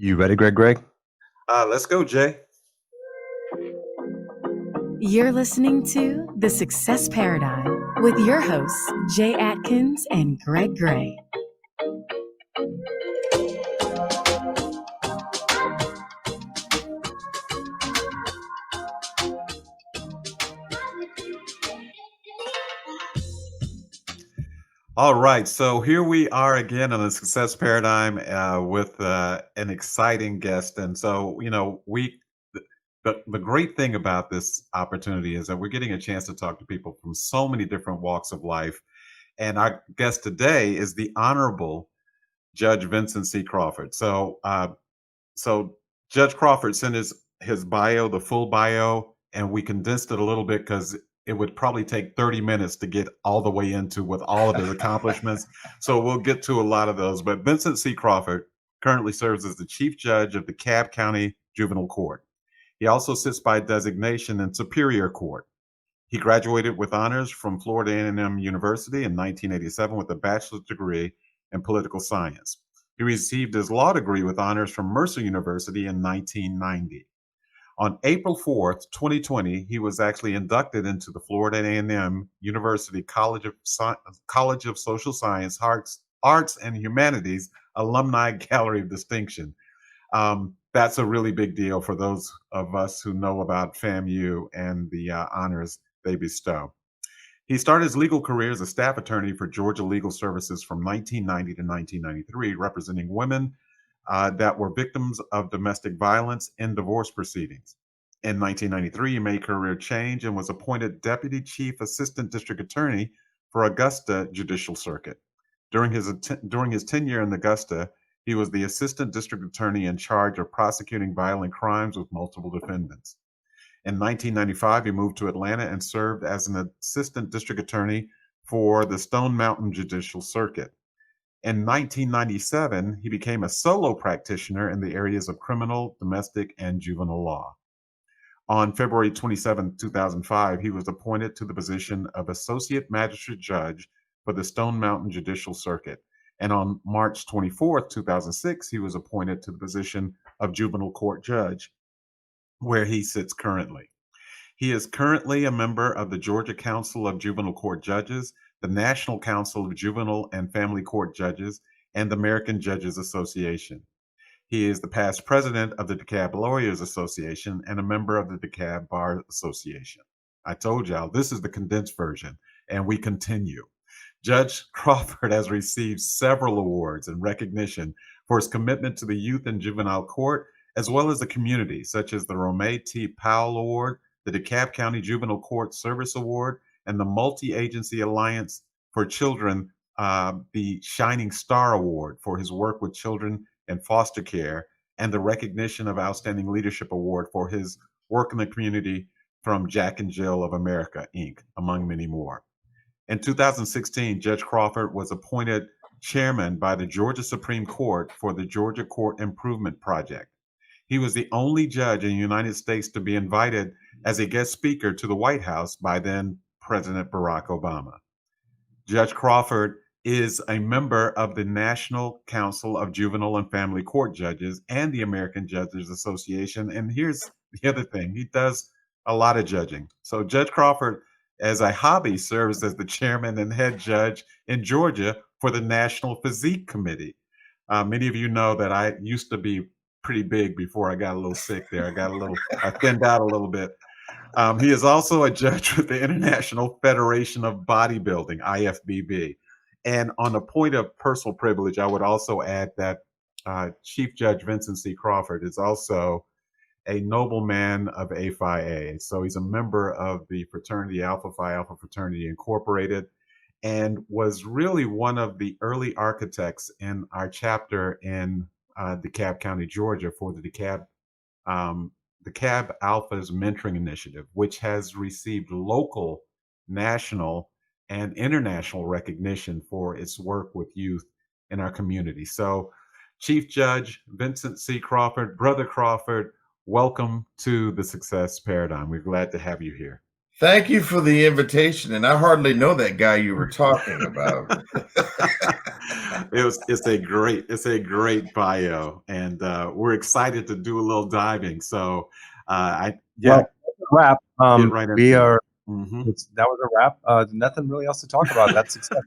You ready, Greg? Let's go, Jay. You're listening to The Success Paradigm with your hosts, Jay Atkins and Greg Gray. All right, so here we are again on the Success Paradigm with an exciting guest, and so the great thing about this opportunity is that we're getting a chance to talk to people from so many different walks of life, and our guest today is the Honorable Judge Vincent C. Crawford. So Judge Crawford sent his bio, the full bio, and we condensed it a little bit because it would probably take 30 minutes to get all the way into with all of his accomplishments. So we'll get to a lot of those. But Vincent C. Crawford currently serves as the Chief Judge of the DeKalb County Juvenile Court. He also sits by designation in Superior Court. He graduated with honors from Florida A&M University in 1987 with a bachelor's degree in political science. He received his law degree with honors from Mercer University in 1990. On April 4th, 2020, he was actually inducted into the Florida A&M University College of Social Science, Arts and Humanities Alumni Gallery of Distinction. That's a really big deal for those of us who know about FAMU and the honors they bestow. He started his legal career as a staff attorney for Georgia Legal Services from 1990 to 1993, representing women that were victims of domestic violence in divorce proceedings. In 1993, he made career change and was appointed Deputy Chief Assistant District Attorney for Augusta Judicial Circuit. During his tenure in Augusta, he was the Assistant District Attorney in charge of prosecuting violent crimes with multiple defendants. In 1995, he moved to Atlanta and served as an assistant district attorney for the Stone Mountain Judicial Circuit. In 1997, he became a solo practitioner in the areas of criminal, domestic, and juvenile law. On February 27, 2005, he was appointed to the position of Associate Magistrate Judge for the Stone Mountain Judicial Circuit. And on March 24, 2006, he was appointed to the position of Juvenile Court Judge, where he sits currently. He is currently a member of the Georgia Council of Juvenile Court Judges, the National Council of Juvenile and Family Court Judges, and the American Judges Association. He is the past president of the Dekalb Lawyers Association and a member of the Dekalb Bar Association. I told y'all, this is the condensed version, and we continue. Judge Crawford has received several awards and recognition for his commitment to the youth and juvenile court, as well as the community, such as the Romay T. Powell Award, the DeKalb County Juvenile Court Service Award, and the Multi-Agency Alliance for Children, the Shining Star Award for his work with children in foster care, and the Recognition of Outstanding Leadership Award for his work in the community from Jack and Jill of America, Inc., among many more. In 2016, Judge Crawford was appointed chairman by the Georgia Supreme Court for the Georgia Court Improvement Project. He was the only judge in the United States to be invited as a guest speaker to the White House by then President Barack Obama. Judge Crawford is a member of the National Council of Juvenile and Family Court Judges and the American Judges Association. And here's the other thing, he does a lot of judging. So Judge Crawford, as a hobby, serves as the chairman and head judge in Georgia for the National Physique Committee. Many of you know that I used to be pretty big before I got a little sick there. I thinned out a little bit. He is also a judge with the International Federation of Bodybuilding, IFBB. And on a point of personal privilege, I would also add that Chief Judge Vincent C. Crawford is also a nobleman of A Phi A. So he's a member of the fraternity Alpha Phi Alpha Fraternity Incorporated, and was really one of the early architects in our chapter in DeKalb County, Georgia, for the DeKalb Alpha's Mentoring Initiative, which has received local, national, and international recognition for its work with youth in our community. So, Chief Judge Vincent C. Crawford, Brother Crawford, welcome to the Success Paradigm. We're glad to have you here. Thank you for the invitation, and I hardly know that guy you were talking about. It's a great bio, and we're excited to do a little diving. So, Well, wrap. Get right We into it. are. Mhm. That was a wrap. Nothing really else to talk about. That's success.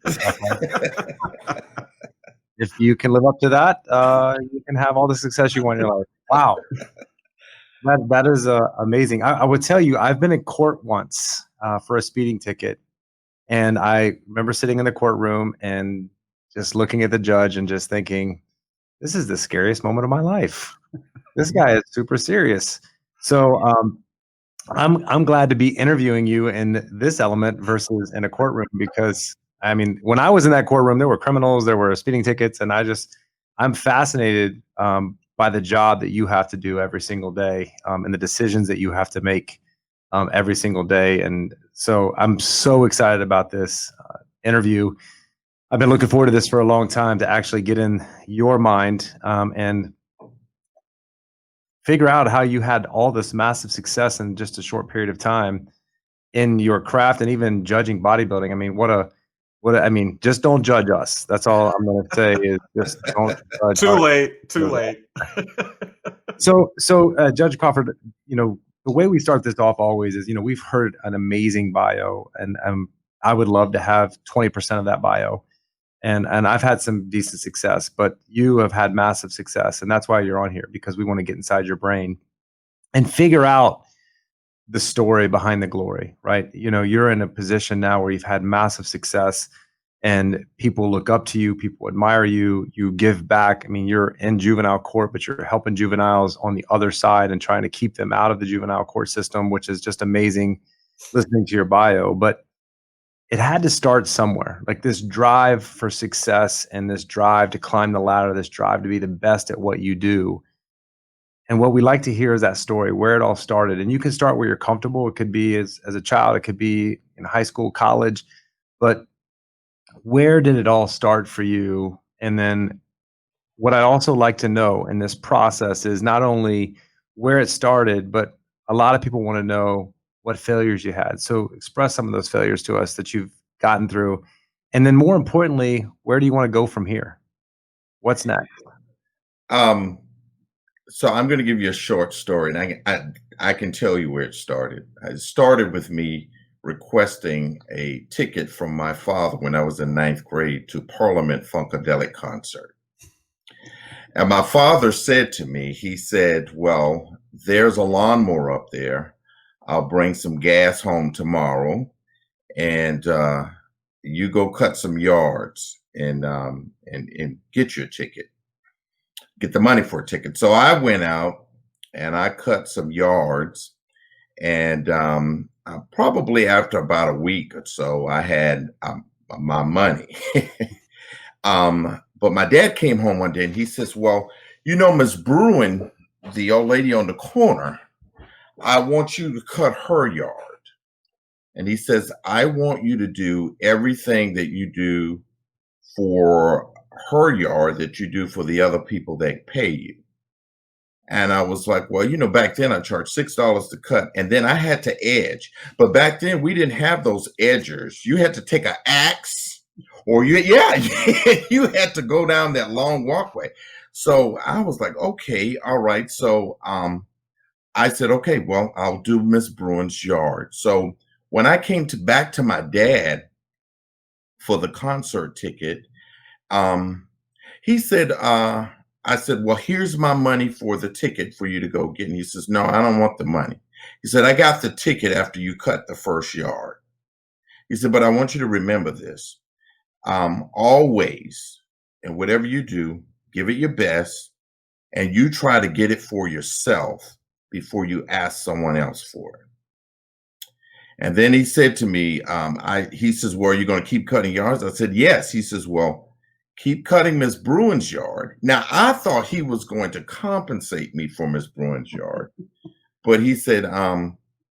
If you can live up to that, you can have all the success you want in your life. Wow, that is amazing. I would tell you, I've been in court once for a speeding ticket, and I remember sitting in the courtroom and just looking at the judge and just thinking, "This is the scariest moment of my life. This guy is super serious." So I'm glad to be interviewing you in this element versus in a courtroom, because I mean, when I was in that courtroom, there were criminals, there were speeding tickets, and I'm fascinated by the job that you have to do every single day, and the decisions that you have to make every single day. And so I'm so excited about this interview. I've been looking forward to this for a long time, to actually get in your mind and figure out how you had all this massive success in just a short period of time in your craft, and even judging bodybuilding. I mean, just don't judge us. That's all I'm going to say, is just don't judge Too us. late. So, Judge Crawford, the way we start this off always is, we've heard an amazing bio, and I would love to have 20% of that bio. And I've had some decent success, but you have had massive success, and that's why you're on here, because we want to get inside your brain and figure out the story behind the glory, right? You're in a position now where you've had massive success, and people look up to you, people admire you, you give back. I mean, you're in juvenile court, but you're helping juveniles on the other side and trying to keep them out of the juvenile court system, which is just amazing listening to your bio. But it had to start somewhere, like this drive for success and this drive to climb the ladder, this drive to be the best at what you do. And what we like to hear is that story, where it all started. And you can start where you're comfortable. It could be as a child, it could be in high school, college, but where did it all start for you? And then what I'd also like to know in this process is not only where it started, but a lot of people want to know what failures you had. So express some of those failures to us that you've gotten through. And then more importantly, where do you want to go from here? What's next? So I'm going to give you a short story, and I can tell you where it started. It started with me requesting a ticket from my father when I was in 9th grade to Parliament Funkadelic concert. And my father said to me, he said, "Well, there's a lawnmower up there. I'll bring some gas home tomorrow, and you go cut some yards and get your ticket, get the money for a ticket." So I went out and I cut some yards, and probably after about a week or so, I had my money. But my dad came home one day and he says, "Well, Miss Bruin, the old lady on the corner, I want you to cut her yard." And he says, "I want you to do everything that you do for her yard that you do for the other people that pay you." And I was like, well, back then I charged $6 to cut, and then I had to edge. But back then we didn't have those edgers. You had to take an axe, or you had to go down that long walkway. So I was like, okay, all right. So I said, okay, well, I'll do Miss Bruin's yard. So when I came back to my dad for the concert ticket, he said, I said, "Well, here's my money for the ticket for you to go get." And he says, "No, I don't want the money." He said, "I got the ticket after you cut the first yard." He said, "But I want you to remember this. Always, and whatever you do, give it your best, and you try to get it for yourself before you ask someone else for it." And then he said to me, he says, "Well, are you going to keep cutting yards?" I said, "Yes." He says, "Well, keep cutting Miss Bruin's yard." Now, I thought he was going to compensate me for Miss Bruin's yard, but he said,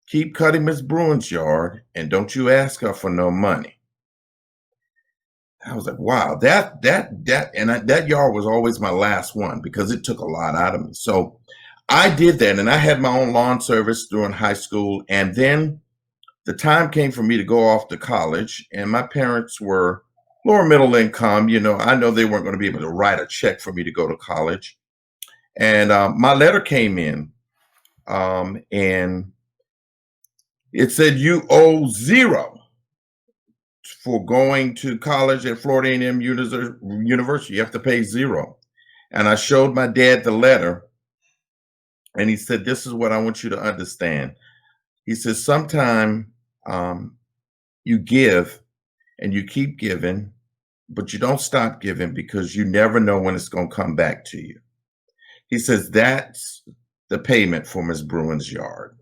"Keep cutting Miss Bruin's yard, and don't you ask her for no money." I was like, wow, that yard was always my last one because it took a lot out of me. So I did that, and I had my own lawn service during high school. And then the time came for me to go off to college, and my parents were lower middle income. I know they weren't going to be able to write a check for me to go to college. And my letter came in, and it said, "You owe zero for going to college at Florida A&M University. You have to pay zero." And I showed my dad the letter, and he said, "This is what I want you to understand." He says, "Sometime you give and you keep giving, but you don't stop giving because you never know when it's going to come back to you." He says, "That's the payment for Ms. Bruin's yard."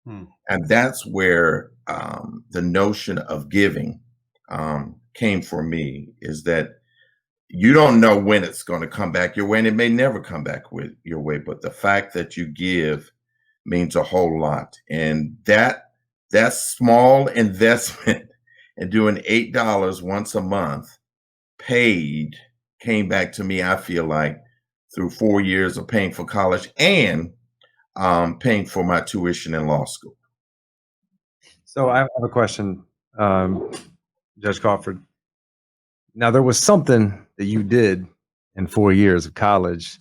Hmm. And that's where the notion of giving came for me, is that you don't know when it's going to come back your way, and it may never come back with your way, but the fact that you give means a whole lot. And that small investment in doing $8 once a month came back to me, I feel like, through 4 years of paying for college and paying for my tuition in law school. So I have a question, Judge Crawford. Now, there was something that you did in 4 years of college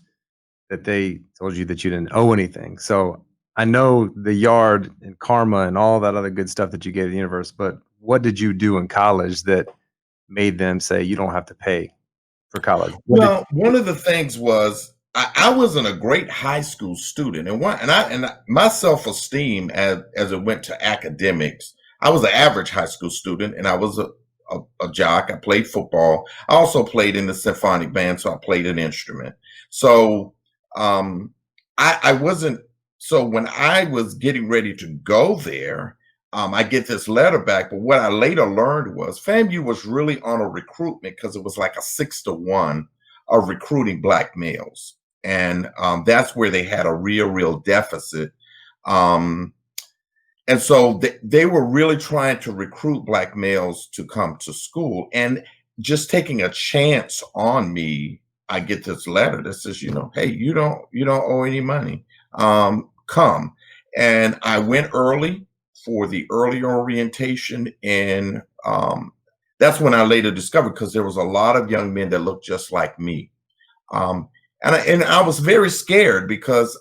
that they told you that you didn't owe anything. So I know the yard and karma and all that other good stuff that you gave the universe, but what did you do in college that made them say you don't have to pay for college? Well, one of the things was I wasn't a great high school student, and my self-esteem as it went to academics, I was an average high school student, and I was a jock. I played football. I also played in the symphonic band, so I played an instrument. So I wasn't. So when I was getting ready to go there, I get this letter back. But what I later learned was FAMU was really on a recruitment, because it was like a 6-to-1 of recruiting Black males. And that's where they had a real deficit. And so they were really trying to recruit Black males to come to school. And just taking a chance on me, I get this letter that says, "Hey, you don't owe any money. Come." And I went early for the early orientation, and that's when I later discovered, because there was a lot of young men that looked just like me. And I was very scared, because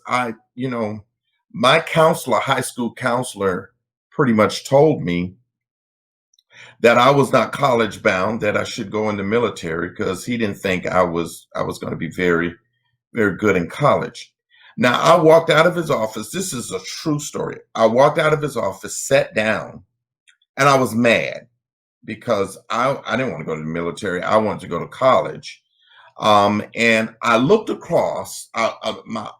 my counselor, high school counselor, pretty much told me that I was not college bound, that I should go in the military, because he didn't think I was going to be very, very good in college. Now, I walked out of his office. This is a true story. I walked out of his office, sat down, and I was mad, because I didn't want to go to the military. I wanted to go to college. And I looked across, I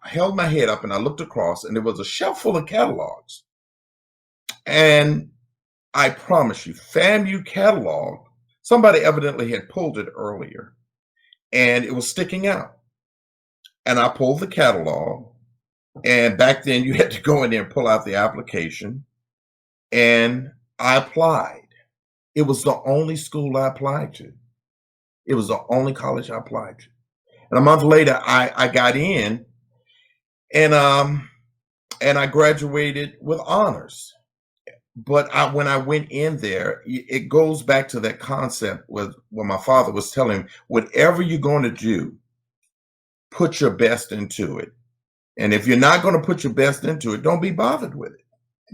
held my head up and I looked across, and there was a shelf full of catalogs. And I promise you, FAMU catalog, somebody evidently had pulled it earlier, and it was sticking out. And I pulled the catalog, and back then you had to go in there and pull out the application, and I applied. It was the only school I applied to. It was the only college I applied to. And a month later, I got in, and I graduated with honors. But when I went in there, it goes back to that concept with what my father was telling me: whatever you're going to do, put your best into it. And if you're not going to put your best into it, don't be bothered with it.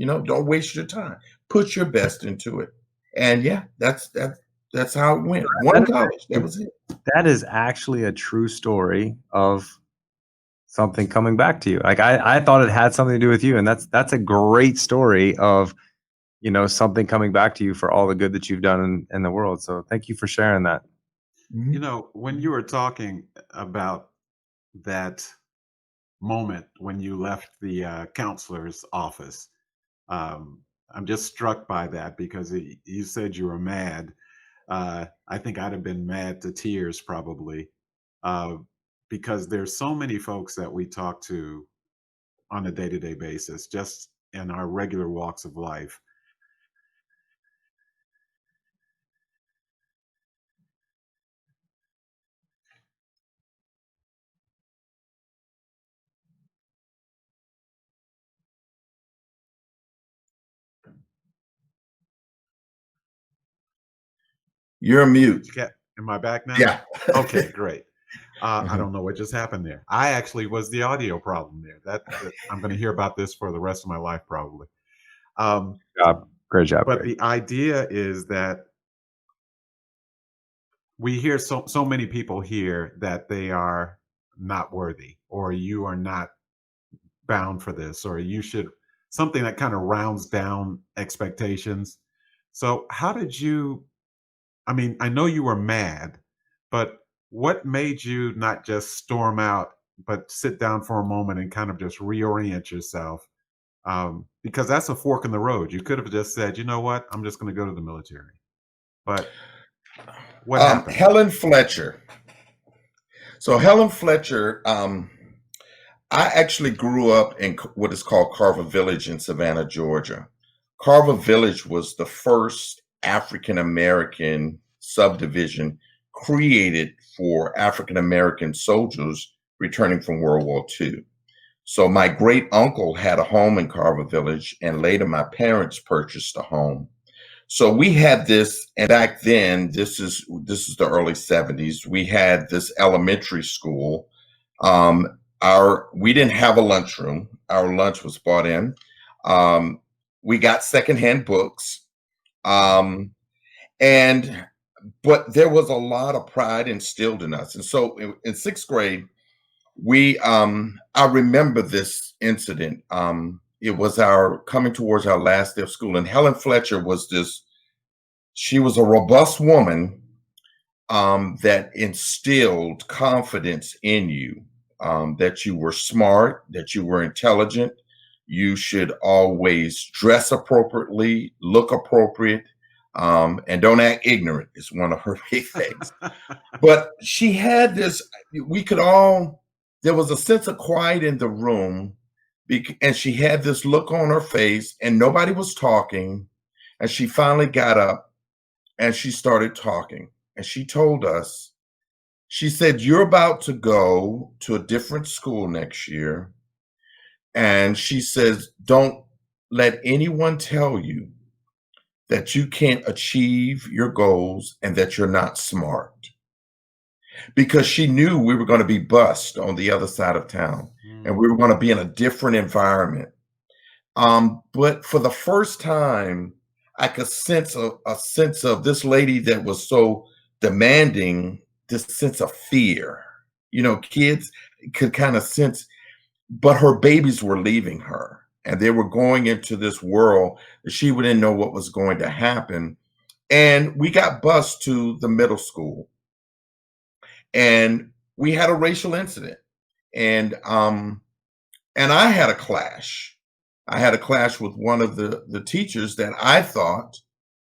Don't waste your time. Put your best into it. And yeah, that's how it went. One college, that was it. That is actually a true story of something coming back to you. Like I thought it had something to do with you, and that's a great story of something coming back to you for all the good that you've done in the world. So thank you for sharing that. When you were talking about that moment when you left the counselor's office, I'm just struck by that, because you said you were mad. I think I'd have been mad to tears probably, because there's so many folks that we talk to on a day-to-day basis, just in our regular walks of life, You're mute. Am I back now? Yeah. Okay, great. I don't know what just happened there. I actually was the audio problem there. That I'm going to hear about this for the rest of my life, probably. Great job. But the idea is that we hear so many people here that they are not worthy, or you are not bound for this, or you should, something that kind of rounds down expectations. So how did you, I mean, I know you were mad, but what made you not just storm out, but sit down for a moment and kind of just reorient yourself? Because that's a fork in the road. You could have just said, you know what, I'm just going to go to the military. But what happened? Helen Fletcher. So Helen Fletcher, I actually grew up in what is called Carver Village in Savannah, Georgia. Carver Village was the first African-American subdivision created for African-American soldiers returning from World War II. So my great uncle had a home in Carver Village, and later my parents purchased a home. So we had this, and back then, this is the early 70s, we had this elementary school. We didn't have a lunchroom. Our lunch was bought in. We got secondhand books. But there was a lot of pride instilled in us. And so in sixth grade, I remember this incident. It was coming towards our last day of school, and Helen Fletcher she was a robust woman that instilled confidence in you, that you were smart, that you were intelligent, you should always dress appropriately, look appropriate, and don't act ignorant is one of her big things. But she had this, there was a sense of quiet in the room, and she had this look on her face, and nobody was talking. And she finally got up and she started talking. And she told us, she said, "You're about to go to a different school next year." And she says, "Don't let anyone tell you that you can't achieve your goals and that you're not smart." Because she knew we were going to be bused on the other side of town, and we were going to be in a different environment. But for the first time, I could sense a sense of this lady that was so demanding, this sense of fear. Kids could kind of sense, but her babies were leaving her, and they were going into this world that she didn't know what was going to happen. And we got bused to the middle school. And we had a racial incident, and I had a clash. I had a clash with one of the teachers that I thought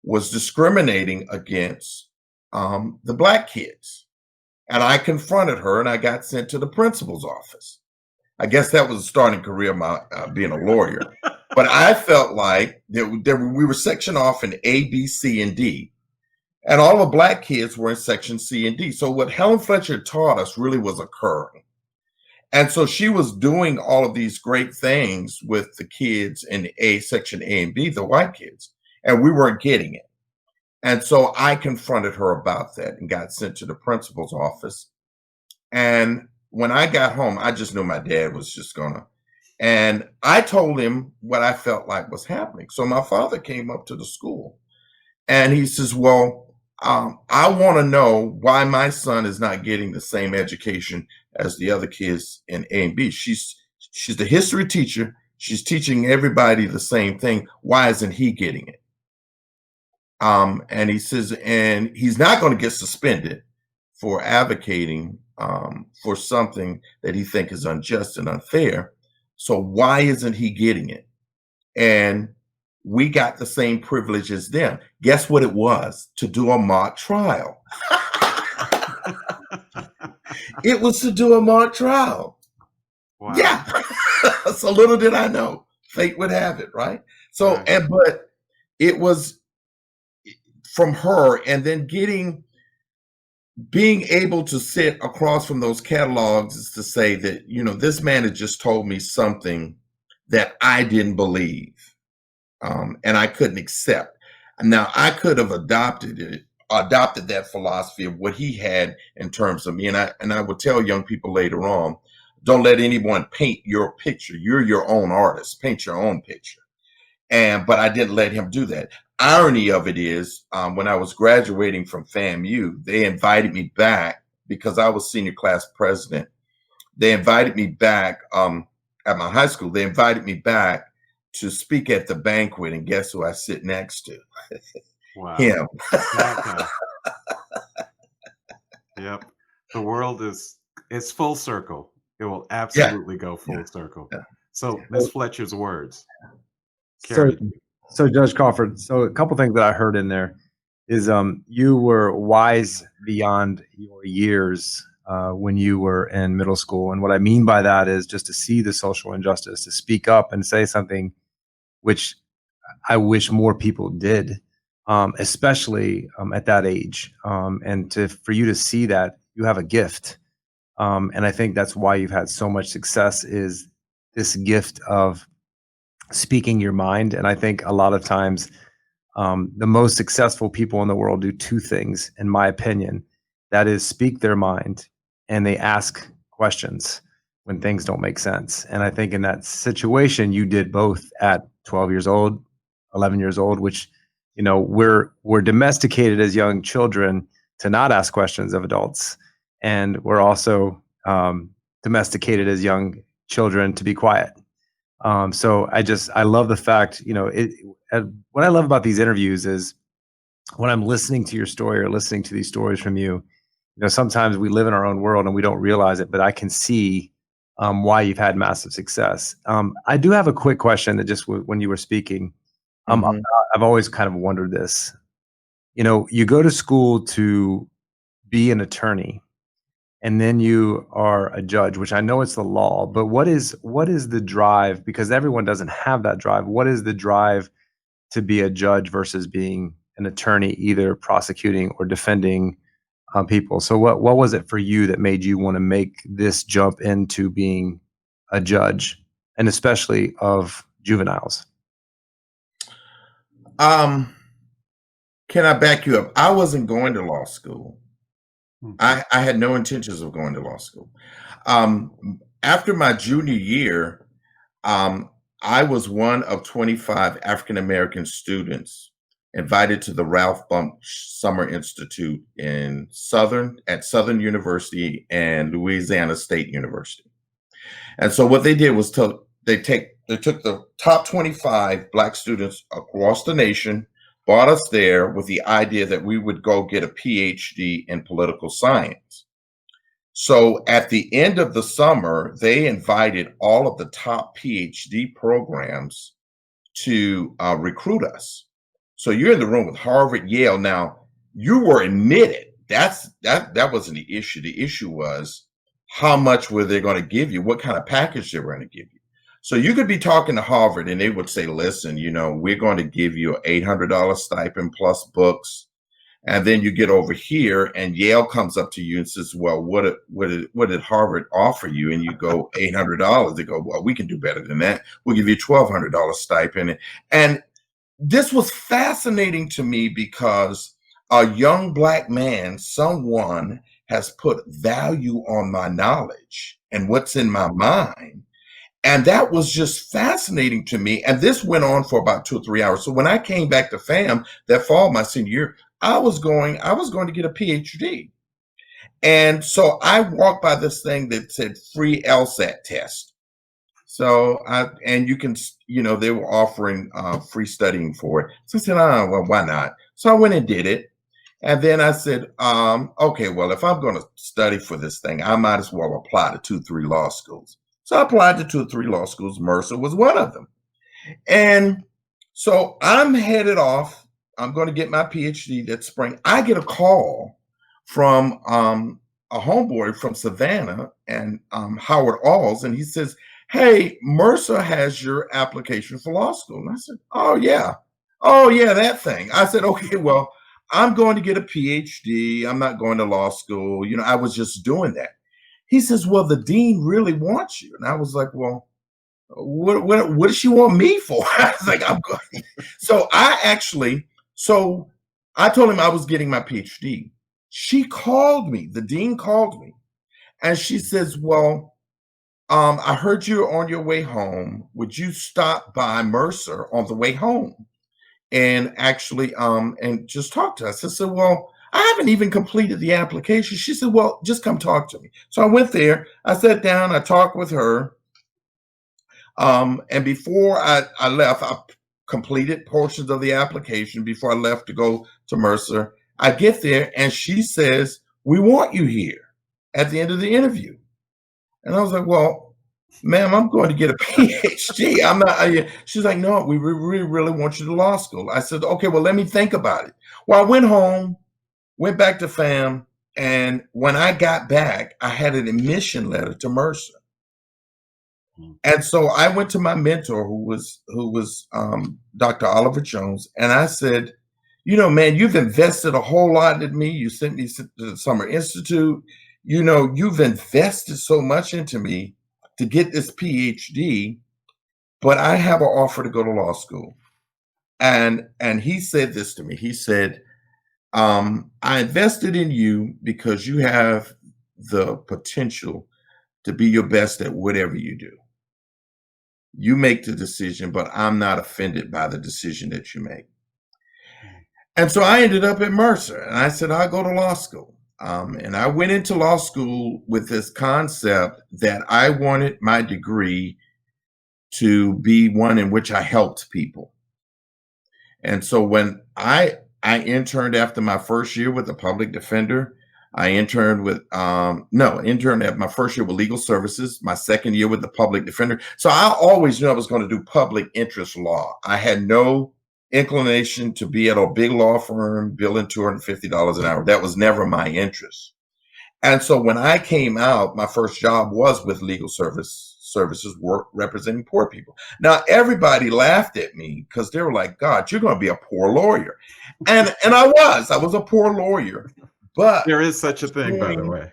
was discriminating against the Black kids. And I confronted her, and I got sent to the principal's office. I guess that was a starting career of my being a lawyer. But I felt like we were sectioned off in A, B, C, and D. And all the Black kids were in section C and D. So what Helen Fletcher taught us really was occurring. And so she was doing all of these great things with the kids in section A and B, the white kids, and we weren't getting it. And so I confronted her about that and got sent to the principal's office. And when I got home, I just knew my dad was just and I told him what I felt like was happening. So my father came up to the school and he says, "Well, I want to know why my son is not getting the same education as the other kids in A and B. She's the history teacher. She's teaching everybody the same thing. Why isn't he getting it?" And he says, and he's not going to get suspended for advocating for something that he thinks is unjust and unfair. So why isn't he getting it? And we got the same privilege as them. Guess what it was? To do a mock trial. It was to do a mock trial. Wow. Yeah. So little did I know, fate would have it, right? So, Right. But it was from her, and then being able to sit across from those catalogs is to say that, this man had just told me something that I didn't believe. And I couldn't accept. Now, I could have adopted it adopted that philosophy of what he had in terms of me. And I would tell young people later on, don't let anyone paint your picture. You're your own artist. Paint your own picture. But I didn't let him do that. Irony of it is, when I was graduating from FAMU, they invited me back because I was senior class president. They invited me back at my high school. They invited me back to speak at the banquet, and guess who I sit next to? Wow. Him. Okay. Yep. The world it's full circle. It will absolutely go full circle. Yeah. So Ms. Fletcher's words. So Judge Crawford, so a couple things that I heard in there is you were wise beyond your years when you were in middle school. And what I mean by that is just to see the social injustice, to speak up and say something which I wish more people did, especially at that age. And for you to see that, you have a gift. And I think that's why you've had so much success, is this gift of speaking your mind. And I think a lot of times the most successful people in the world do two things, in my opinion. That is, speak their mind, and they ask questions when things don't make sense. And I think in that situation, you did both at 12 years old, 11 years old, which, you know, we're domesticated as young children to not ask questions of adults. And we're also domesticated as young children to be quiet. So I love the fact, you know, what I love about these interviews is when I'm listening to your story or listening to these stories from you, you know, sometimes we live in our own world and we don't realize it, but I can see why you've had massive success. I do have a quick question that just when you were speaking, I've always kind of wondered this. You know, you go to school to be an attorney, and then you are a judge, which I know it's the law, but what is the drive? Because everyone doesn't have that drive. What is the drive to be a judge versus being an attorney, either prosecuting or defending people? So what was it for you that made you want to make this jump into being a judge, and especially of juveniles? Can I back you up? I wasn't going to law school. I had no intentions of going to law school. After my junior year, I was one of 25 African-American students invited to the Ralph Bunche Summer Institute at Southern University and Louisiana State University. And so what they did was they took the top 25 Black students across the nation, brought us there with the idea that we would go get a PhD in political science. So at the end of the summer, they invited all of the top PhD programs to recruit us. So you're in the room with Harvard, Yale. Now, you were admitted. That wasn't the issue. The issue was how much were they going to give you? What kind of package they were going to give you? So you could be talking to Harvard and they would say, listen, you know, we're going to give you an $800 stipend plus books. And then you get over here and Yale comes up to you and says, well, what did Harvard offer you? And you go, $800. They go, well, we can do better than that. We'll give you $1,200 stipend. And this was fascinating to me because a young Black man, someone has put value on my knowledge and what's in my mind. And that was just fascinating to me. And this went on for about 2 or 3 hours. So when I came back to FAM that fall, my senior year, I was going to get a PhD. And so I walked by this thing that said free LSAT test. So you can, you know, they were offering free studying for it. So I said, oh, well, why not? So I went and did it. And then I said, okay, well, if I'm going to study for this thing, I might as well apply to 2-3 law schools. So I applied to 2 or 3 law schools. Mercer was one of them. And so I'm headed off. I'm going to get my PhD that spring. I get a call from a homeboy from Savannah and Howard Alls, and he says, hey, Mercer has your application for law school. And I said, oh, yeah, that thing. I said, okay, well, I'm going to get a PhD. I'm not going to law school. You know, I was just doing that. He says, well, the dean really wants you. And I was like, well, what does she want me for? I was like, I'm going. So I told him I was getting my PhD. She called me, the dean called me, and she says, well, I heard you're on your way home. Would you stop by Mercer on the way home and actually and just talk to us? I said, well, I haven't even completed the application. She said, well, just come talk to me. So I went there, I sat down, I talked with her. And before I left, I completed portions of the application before I left to go to Mercer. I get there and she says, we want you here at the end of the interview. And I was like, well, ma'am, I'm going to get a PhD. I'm not. She's like, no, we really want you to law school. I said, okay, well, let me think about it. Well, I went home, went back to FAM. And when I got back, I had an admission letter to Mercer. And so I went to my mentor, who was Dr. Oliver Jones, and I said, you know, man, you've invested a whole lot in me. You sent me to the Summer Institute. You know, you've invested so much into me to get this PhD, but I have an offer to go to law school. And he said this to me. He said, I invested in you because you have the potential to be your best at whatever you do. You make the decision, but I'm not offended by the decision that you make. And so I ended up at Mercer, and I said, I'll go to law school. And I went into law school with this concept that I wanted my degree to be one in which I helped people. And so when I interned after my first year with the public defender, I interned with, interned at my first year with legal services, my second year with the public defender. So I always knew I was going to do public interest law. I had no inclination to be at a big law firm billing $250 an hour. That was never my interest. And so when I came out, my first job was with legal services work representing poor people. Now, everybody laughed at me because they were like, God, you're going to be a poor lawyer. And I was a poor lawyer. But there is such a thing, by the way.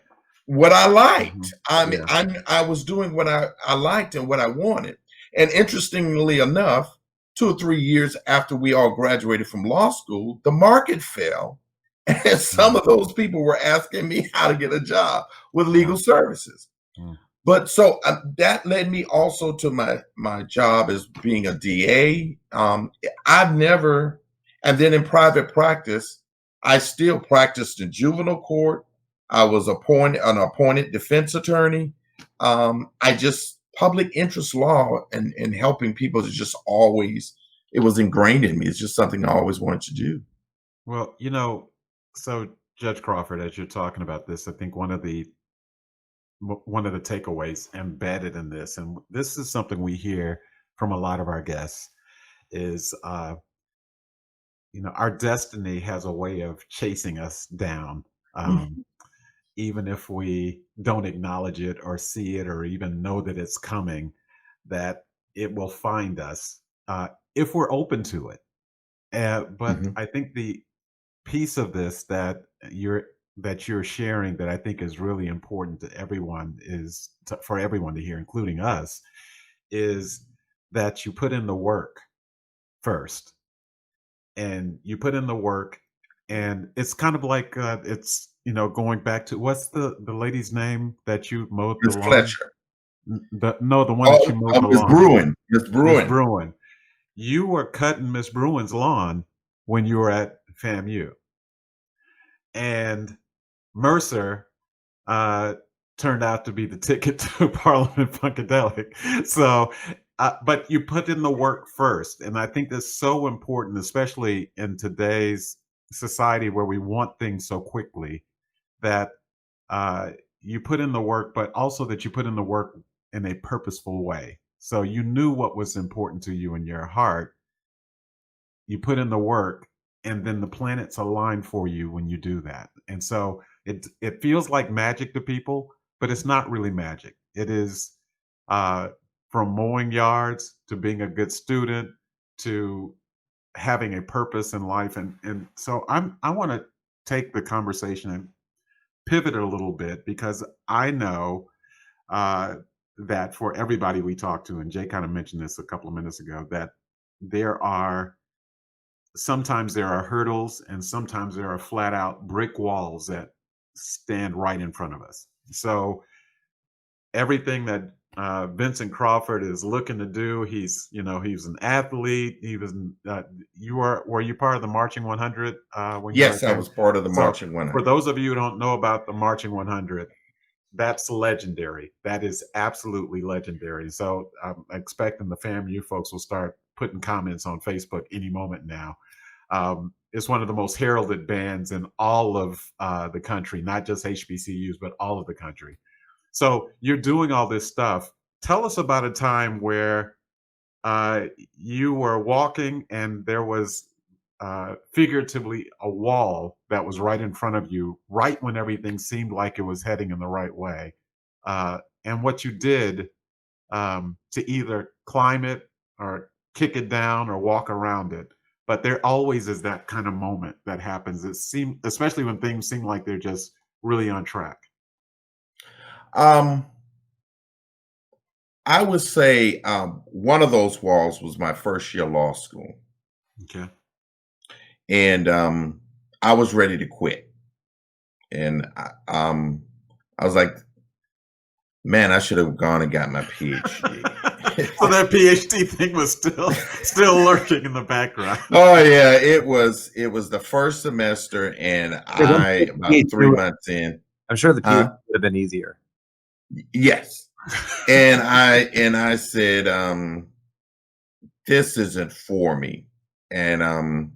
What I liked. I was doing what I liked and what I wanted. And interestingly enough, 2 or 3 years after we all graduated from law school, the market fell. And some of those people were asking me how to get a job with legal services. But so that led me also to my job as being a DA. I've never, and then in private practice, I still practiced in juvenile court. I was an appointed defense attorney. Public interest law and helping people is just always, it was ingrained in me. It's just something I always wanted to do. Well, so Judge Crawford, as you're talking about this, I think one of the takeaways embedded in this, and this is something we hear from a lot of our guests, is our destiny has a way of chasing us down, even if we don't acknowledge it or see it or even know that it's coming, that it will find us if we're open to it. But I think the piece of this that you're sharing that I think is really important to everyone for everyone to hear, including us, is that you put in the work first. And you put in the work, and it's kind of like it's going back to, what's the lady's name that you mowed the lawn? Fletcher. The one that you mowed the lawn. Miss Bruin. You were cutting Miss Bruin's lawn when you were at FAMU, and Mercer turned out to be the ticket to Parliament Funkadelic. So. But you put in the work first. And I think that's so important, especially in today's society where we want things so quickly, that you put in the work, but also that you put in the work in a purposeful way. So you knew what was important to you in your heart. You put in the work, and then the planets align for you when you do that. And so it feels like magic to people, but it's not really magic. It is from mowing yards to being a good student to having a purpose in life. And so I want to take the conversation and pivot it a little bit, because I know that for everybody we talk to, and Jay kind of mentioned this a couple of minutes ago, that there are sometimes there are hurdles and sometimes there are flat out brick walls that stand right in front of us. So everything that Vincent Crawford is looking to do, he's an athlete. He was, were you part of the Marching 100? When you were Yes, a I kid? was part of the So Marching for 100. those of you who don't know about the Marching 100, that's legendary. That is absolutely legendary. So I'm expecting the FAMU folks will start putting comments on Facebook any moment now. It's one of the most heralded bands in all of the country, not just HBCUs, but all of the country. So you're doing all this stuff. Tell us about a time where you were walking and there was figuratively a wall that was right in front of you, right when everything seemed like it was heading in the right way. And what you did to either climb it or kick it down or walk around it. But there always is that kind of moment that happens. It seems, especially when things seem like they're just really on track. I would say one of those walls was my first year law school. Okay. And I was ready to quit. And I was like, man, I should have gone and got my PhD. So that PhD thing was still lurking in the background. Oh yeah, it was the first semester, and about 3 months in. I'm sure the PhD would have been easier. Yes. And I said, this isn't for me. And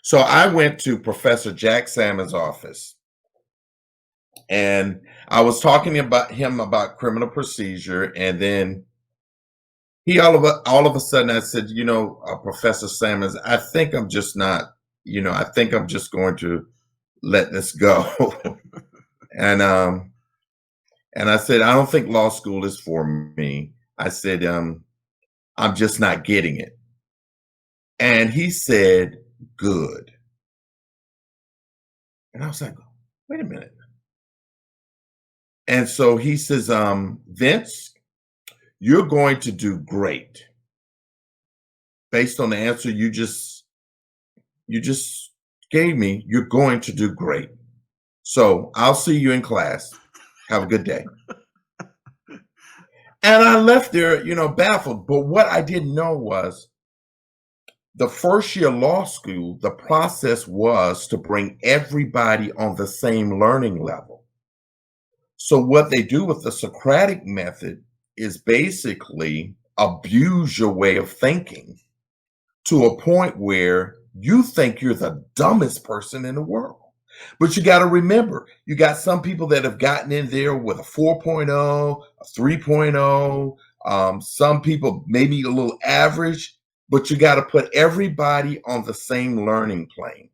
so I went to Professor Jack Salmon's office, and I was talking about him about criminal procedure, and then he all of a sudden I said, Professor Salmons, I think I'm just not, I think I'm just going to let this go. And I said, I don't think law school is for me. I said, I'm just not getting it. And he said, good. And I was like, wait a minute. And so he says, Vince, you're going to do great. Based on the answer you just gave me, you're going to do great. So I'll see you in class. Have a good day. And I left there, baffled. But what I didn't know was the first year law school, the process was to bring everybody on the same learning level. So what they do with the Socratic method is basically abuse your way of thinking to a point where you think you're the dumbest person in the world. But you got to remember, you got some people that have gotten in there with a 4.0, a 3.0, some people maybe a little average, but you got to put everybody on the same learning plane.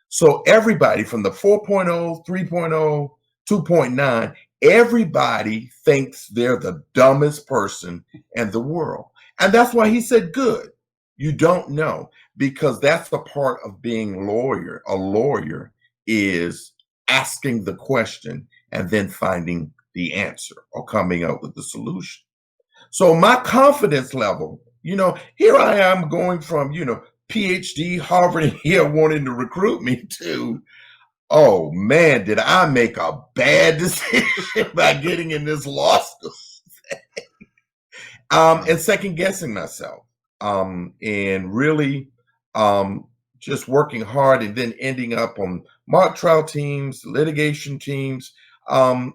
So everybody from the 4.0, 3.0, 2.9, everybody thinks they're the dumbest person in the world. And that's why he said, good. You don't know, because that's the part of being a lawyer is asking the question and then finding the answer or coming up with the solution. So my confidence level, here I am going from, PhD, Harvard, and here wanting to recruit me to, oh man, did I make a bad decision by getting in this law school? And second guessing myself, and really just working hard and then ending up on mock trial teams, litigation teams.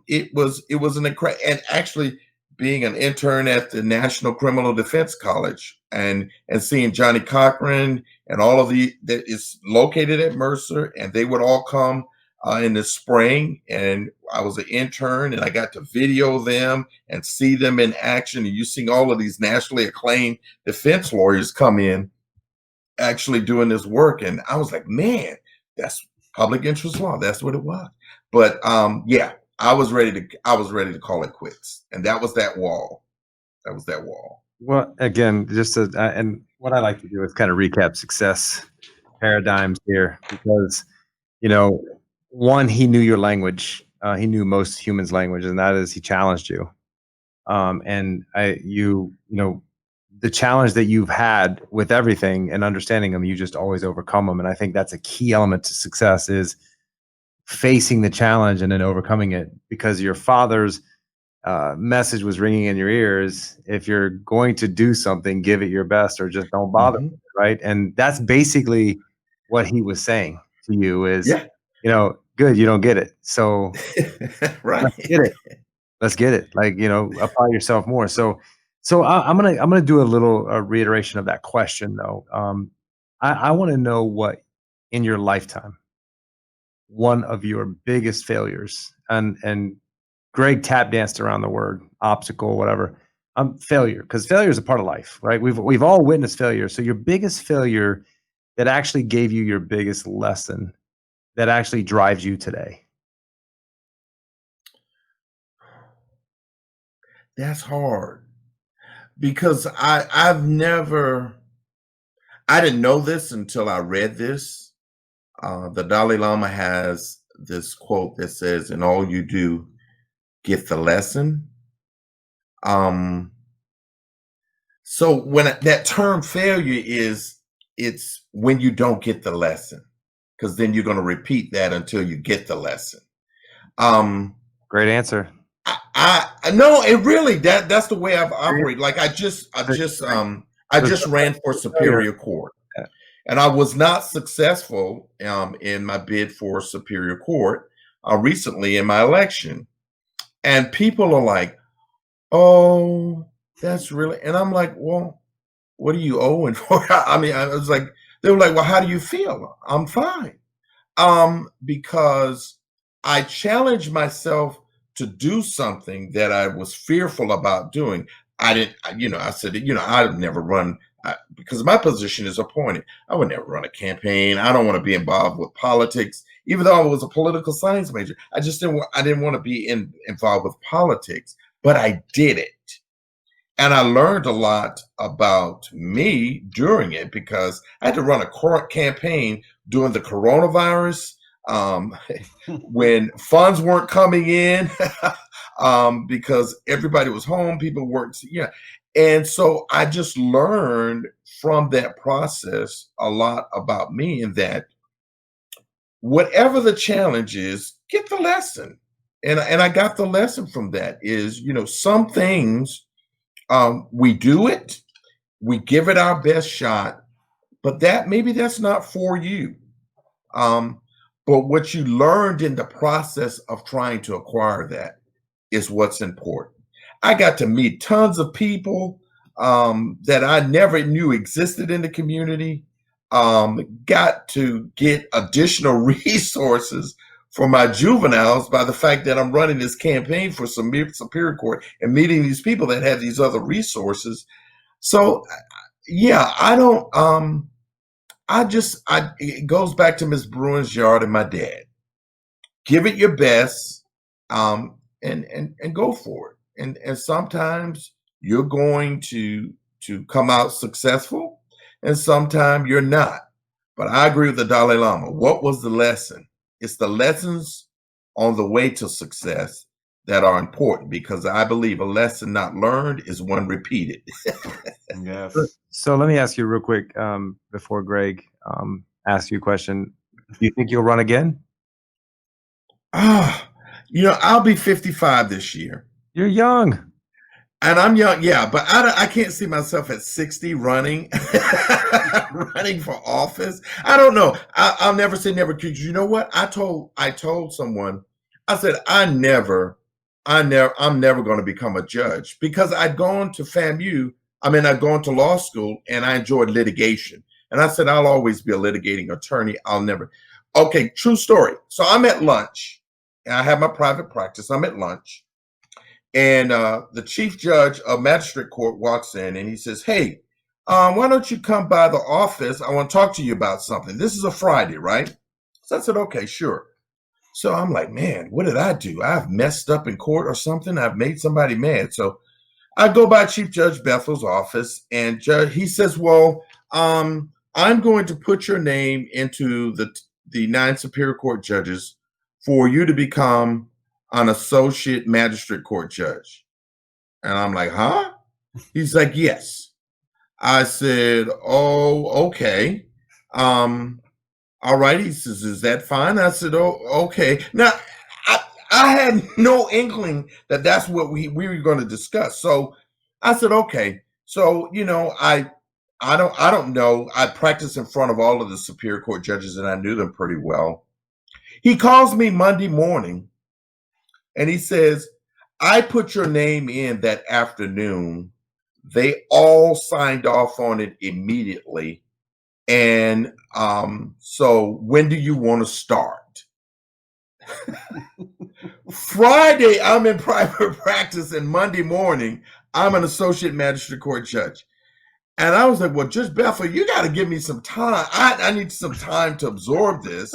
It was an incredible, and actually being an intern at the National Criminal Defense College and seeing Johnny Cochran and all of that is located at Mercer, and they would all come in the spring, and I was an intern and I got to video them and see them in action. And you seeing all of these nationally acclaimed defense lawyers come in actually doing this work. And I was like, man, that's public interest law. That's what it was. But yeah, I was ready to call it quits. And that was that wall. Well, again, and what I like to do is kind of recap success paradigms here, because, one, he knew your language. He knew most humans' language, and that is he challenged you. And the challenge that you've had with everything and understanding them, you just always overcome them. And I think that's a key element to success, is facing the challenge and then overcoming it, because your father's message was ringing in your ears. If you're going to do something, give it your best, or just don't bother with it, right? And that's basically what he was saying to you is, Yeah. good, you don't get it. So Right. let's get it. Like, apply yourself more. So I'm gonna do a little reiteration of that question though. I want to know what in your lifetime one of your biggest failures, and Greg tap danced around the word obstacle, whatever. Failure, because failure is a part of life, right? We've all witnessed failure. So your biggest failure that actually gave you your biggest lesson that actually drives you today. That's hard, because I didn't know this until I read this. The Dalai Lama has this quote that says, "In all you do, get the lesson." So when that term failure it's when you don't get the lesson, because then you're going to repeat that until you get the lesson. Great answer. I no, it really that's the way I've operated. Like I just ran for Superior Court, and I was not successful in my bid for Superior Court recently in my election. And people are like, "Oh, that's really," and I'm like, "Well, what are you owing for?" I mean, I was like, they were like, "Well, how do you feel?" I'm fine. Because I challenged myself to do something that I was fearful about doing. I didn't, I said, I'd never run because my position is appointed. I would never run a campaign. I don't want to be involved with politics, even though I was a political science major. I didn't want to be involved with politics, but I did it. And I learned a lot about me during it, because I had to run a campaign during the coronavirus, when funds weren't coming in, because everybody was home, people weren't, and so I just learned from that process a lot about me, and that whatever the challenge is, get the lesson. And I got the lesson from that is, some things, we do it, we give it our best shot, but maybe that's not for you. But what you learned in the process of trying to acquire that is what's important. I got to meet tons of people that I never knew existed in the community. Got to get additional resources for my juveniles by the fact that I'm running this campaign for Superior Court and meeting these people that have these other resources. So, yeah, I don't. It goes back to Miss Bruin's yard and my dad. Give it your best, and go for it. And sometimes you're going to come out successful, and sometimes you're not. But I agree with the Dalai Lama. What was the lesson? It's the lessons on the way to success that are important, because I believe a lesson not learned is one repeated. Yes. So let me ask you real quick before Greg asks you a question. Do you think you'll run again? I'll be 55 this year. You're young. And I'm young, yeah, but I can't see myself at 60 running for office. I don't know. I'll never say never. Because you know what? I told someone, I said, I'm never going to become a judge, because I'd gone to FAMU. I'd gone to law school, and I enjoyed litigation. And I said, I'll always be a litigating attorney. I'll never. Okay, true story. So I'm at lunch, and I have my private practice. I'm at lunch. And the chief judge of magistrate court walks in, and he says, "Hey, why don't you come by the office? I want to talk to you about something. This is a Friday, right?" So I said, "Okay, sure." So I'm like, man, what did I do? I've messed up in court or something. I've made somebody mad. So I go by Chief Judge Bethel's office, and he says, "Well, I'm going to put your name into the 9 Superior Court judges for you to become an Associate Magistrate Court Judge." And I'm like, "Huh?" He's like, "Yes." I said, "Oh, okay. All right." He says, "Is that fine?" I said, "Oh, okay." Now, I had no inkling that that's what we were going to discuss. So I said, "Okay." So, I don't know. I practiced in front of all of the Superior Court judges, and I knew them pretty well. He calls me Monday morning, and he says, "I put your name in that afternoon. They all signed off on it immediately. And so when do you want to start?" Friday, I'm in private practice, and Monday morning, I'm an Associate Magistrate Court Judge. And I was like, "Well, Judge Bethel, you got to give me some time. I need some time to absorb this."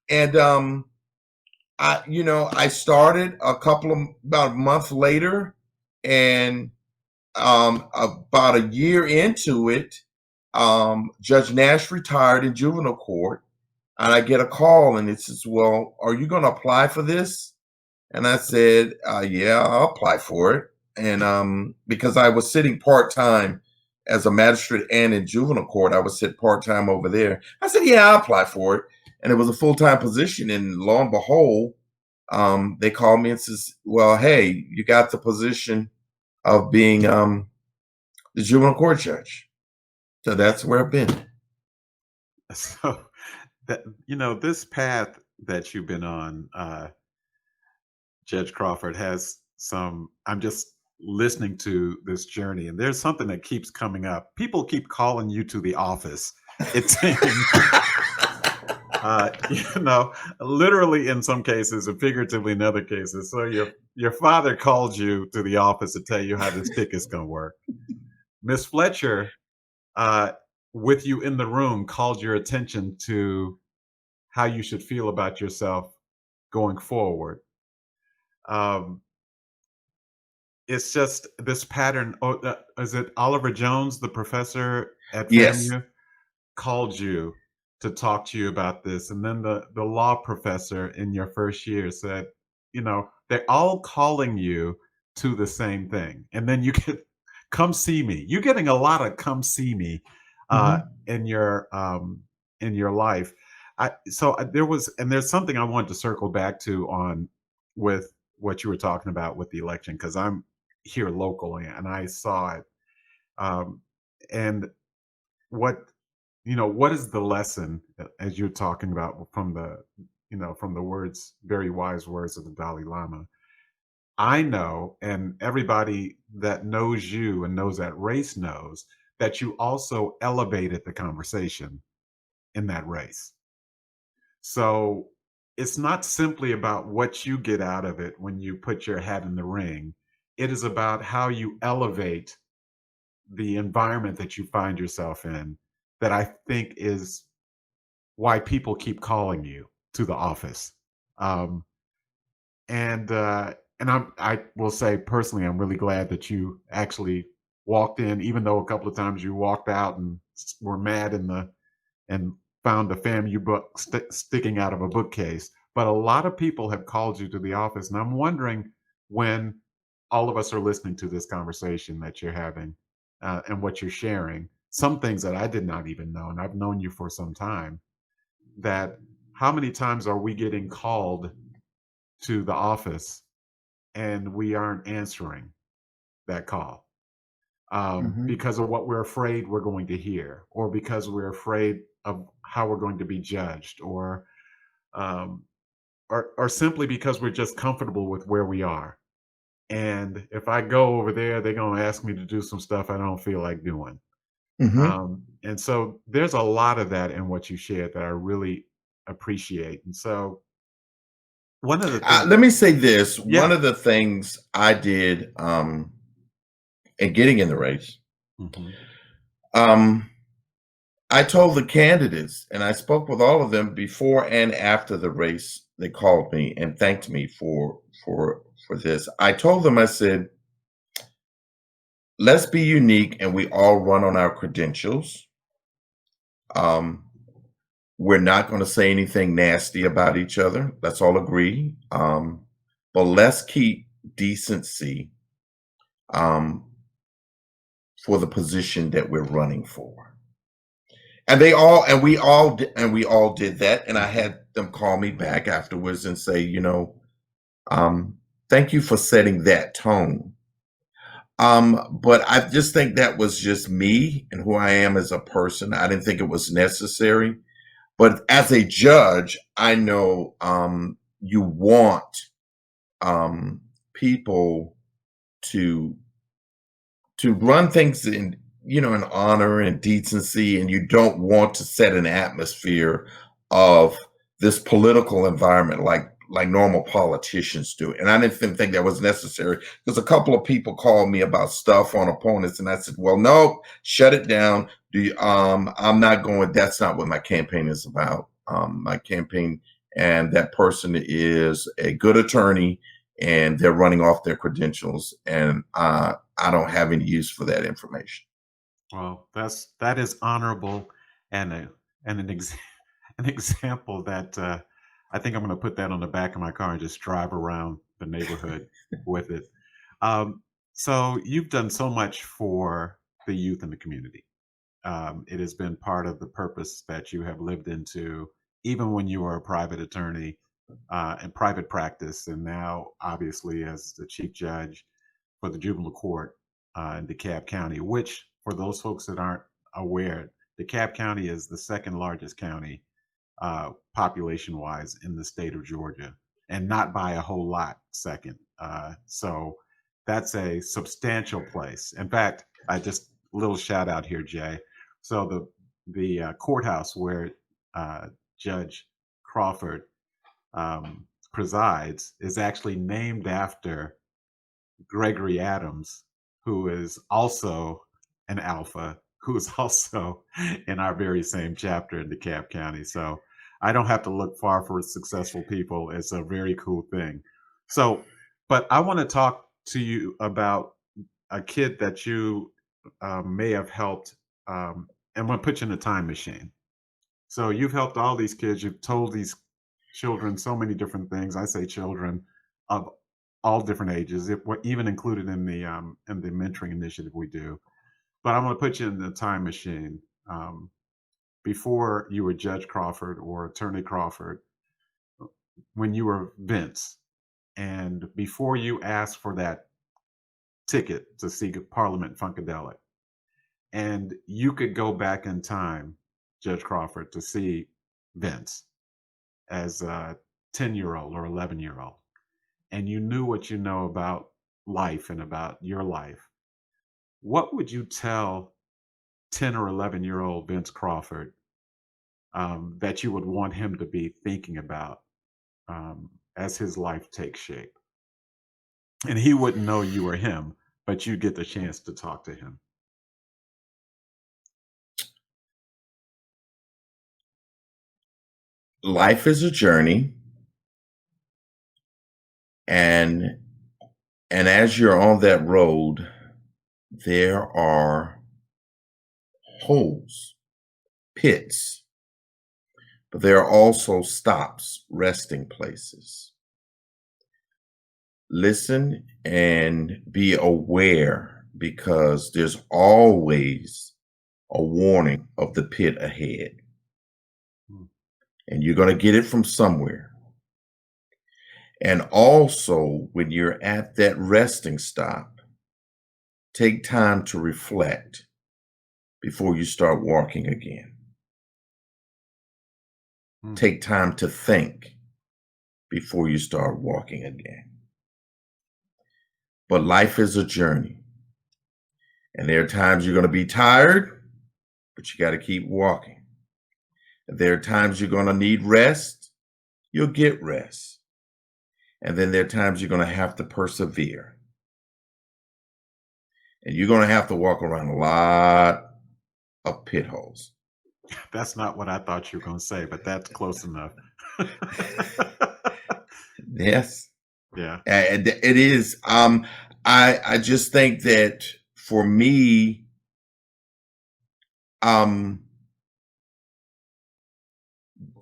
And I started about a month later, and about a year into it, Judge Nash retired in juvenile court, and I get a call, and it says, "Well, are you going to apply for this?" And I said, "Yeah, I'll apply for it." And because I was sitting part-time as a magistrate and in juvenile court, I would sit part-time over there. I said, "Yeah, I'll apply for it." And it was a full-time position. And lo and behold, they called me and says, "Well, hey, you got the position of being the juvenile court judge." So that's where I've been. So that this path that you've been on, Judge Crawford, has some. I'm just listening to this journey, and there's something that keeps coming up. People keep calling you to the office. It seems, literally in some cases, and figuratively in other cases. So your father called you to the office to tell you how this ticket's going to work. Miss Fletcher, with you in the room, called your attention to how you should feel about yourself going forward. It's just this pattern. Oh, is it Oliver Jones, the professor at Yes. FAMU, called you to talk to you about this? And then the law professor in your first year said, they're all calling you to the same thing. And then you get, "Come see me." You're getting a lot of "come see me" in your life. There's something I wanted to circle back to on with what you were talking about with the election, because I'm here locally and I saw it. And what is the lesson, as you're talking about, from the words, very wise words of the Dalai Lama? I know, and everybody that knows you and knows that race knows, that you also elevated the conversation in that race. So it's not simply about what you get out of it when you put your hat in the ring. It is about how you elevate the environment that you find yourself in, that I think is why people keep calling you to the office. And I will say personally, I'm really glad that you actually walked in, even though a couple of times you walked out and were mad and found a FAMU book sticking out of a bookcase. But a lot of people have called you to the office, and I'm wondering, when all of us are listening to this conversation that you're having and what you're sharing, some things that I did not even know, and I've known you for some time, that how many times are we getting called to the office and we aren't answering that call because of what we're afraid we're going to hear, or because we're afraid of how we're going to be judged, or simply because we're just comfortable with where we are. And if I go over there, they're going to ask me to do some stuff I don't feel like doing. And so there's a lot of that in what you shared that I really appreciate. And so one of the things, let me say this. Yeah. One of the things I did in getting in the race, I told the candidates, and I spoke with all of them before and after the race. They called me and thanked me for this. I told them, I said, let's be unique, and we all run on our credentials. We're not going to say anything nasty about each other. Let's all agree. But let's keep decency for the position that we're running for. And we all did that. And I had them call me back afterwards and say, thank you for setting that tone. But I just think that was just me and who I am as a person. I didn't think it was necessary. But as a judge, I know you want people to run things in honor and decency, and you don't want to set an atmosphere of this political environment like normal politicians do. And I didn't think that was necessary, because a couple of people called me about stuff on opponents, and I said, well, no, shut it down. I'm not going, that's not what my campaign is about. My campaign, and that person is a good attorney, and they're running off their credentials, and I don't have any use for that information. Well, that is honorable, and an example that I think I'm going to put that on the back of my car and just drive around the neighborhood with it. So you've done so much for the youth in the community. It has been part of the purpose that you have lived into, even when you were a private attorney in private practice, and now obviously as the chief judge for the Juvenile Court in DeKalb County, which, for those folks that aren't aware, DeKalb County is the second largest county population-wise in the state of Georgia, and not by a whole lot second. So that's a substantial place. In fact, a little shout out here, Jay. So the courthouse where Judge Crawford presides is actually named after Gregory Adams, who is also an alpha, who is also in our very same chapter in DeKalb County. So I don't have to look far for successful people. It's a very cool thing. So, but I want to talk to you about a kid that you may have helped, and I'm going to put you in a time machine. So you've helped all these kids. You've told these children so many different things. I say children of all different ages, even included in the mentoring initiative we do. But I'm going to put you in the time machine. Before you were Judge Crawford or Attorney Crawford, when you were Vince, and before you asked for that ticket to see Parliament Funkadelic, and you could go back in time, Judge Crawford, to see Vince as a 10-year-old or 11-year-old, and you knew what you know about life and about your life, what would you tell 10 or 11-year-old Vince Crawford that you would want him to be thinking about as his life takes shape? And he wouldn't know you were him, but you get the chance to talk to him. Life is a journey, and as you're on that road, there are holes, pits, but there are also stops, resting places. Listen and be aware, because there's always a warning of the pit ahead. And you're going to get it from somewhere. And also, when you're at that resting stop, take time to reflect before you start walking again. Take time to think before you start walking again. But life is a journey. And there are times you're going to be tired, but you got to keep walking. And there are times you're going to need rest, you'll get rest. And then there are times you're going to have to persevere. And you're going to have to walk around a lot of pit holes. That's not what I thought you were going to say, but that's close enough. Yes. Yeah. And it is. I just think that for me,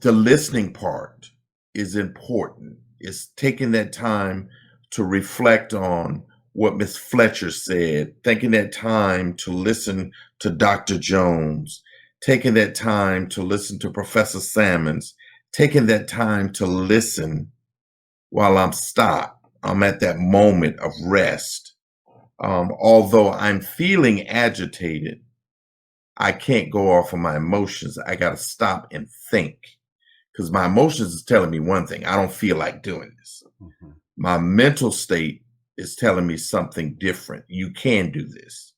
the listening part is important. It's taking that time to reflect on what Miss Fletcher said, taking that time to listen to Dr. Jones, taking that time to listen to Professor Salmons, taking that time to listen while I'm stopped. I'm at that moment of rest. Although I'm feeling agitated, I can't go off of my emotions. I got to stop and think, because my emotions is telling me one thing. I don't feel like doing this. Mhm. My mental state is telling me something different. You can do this.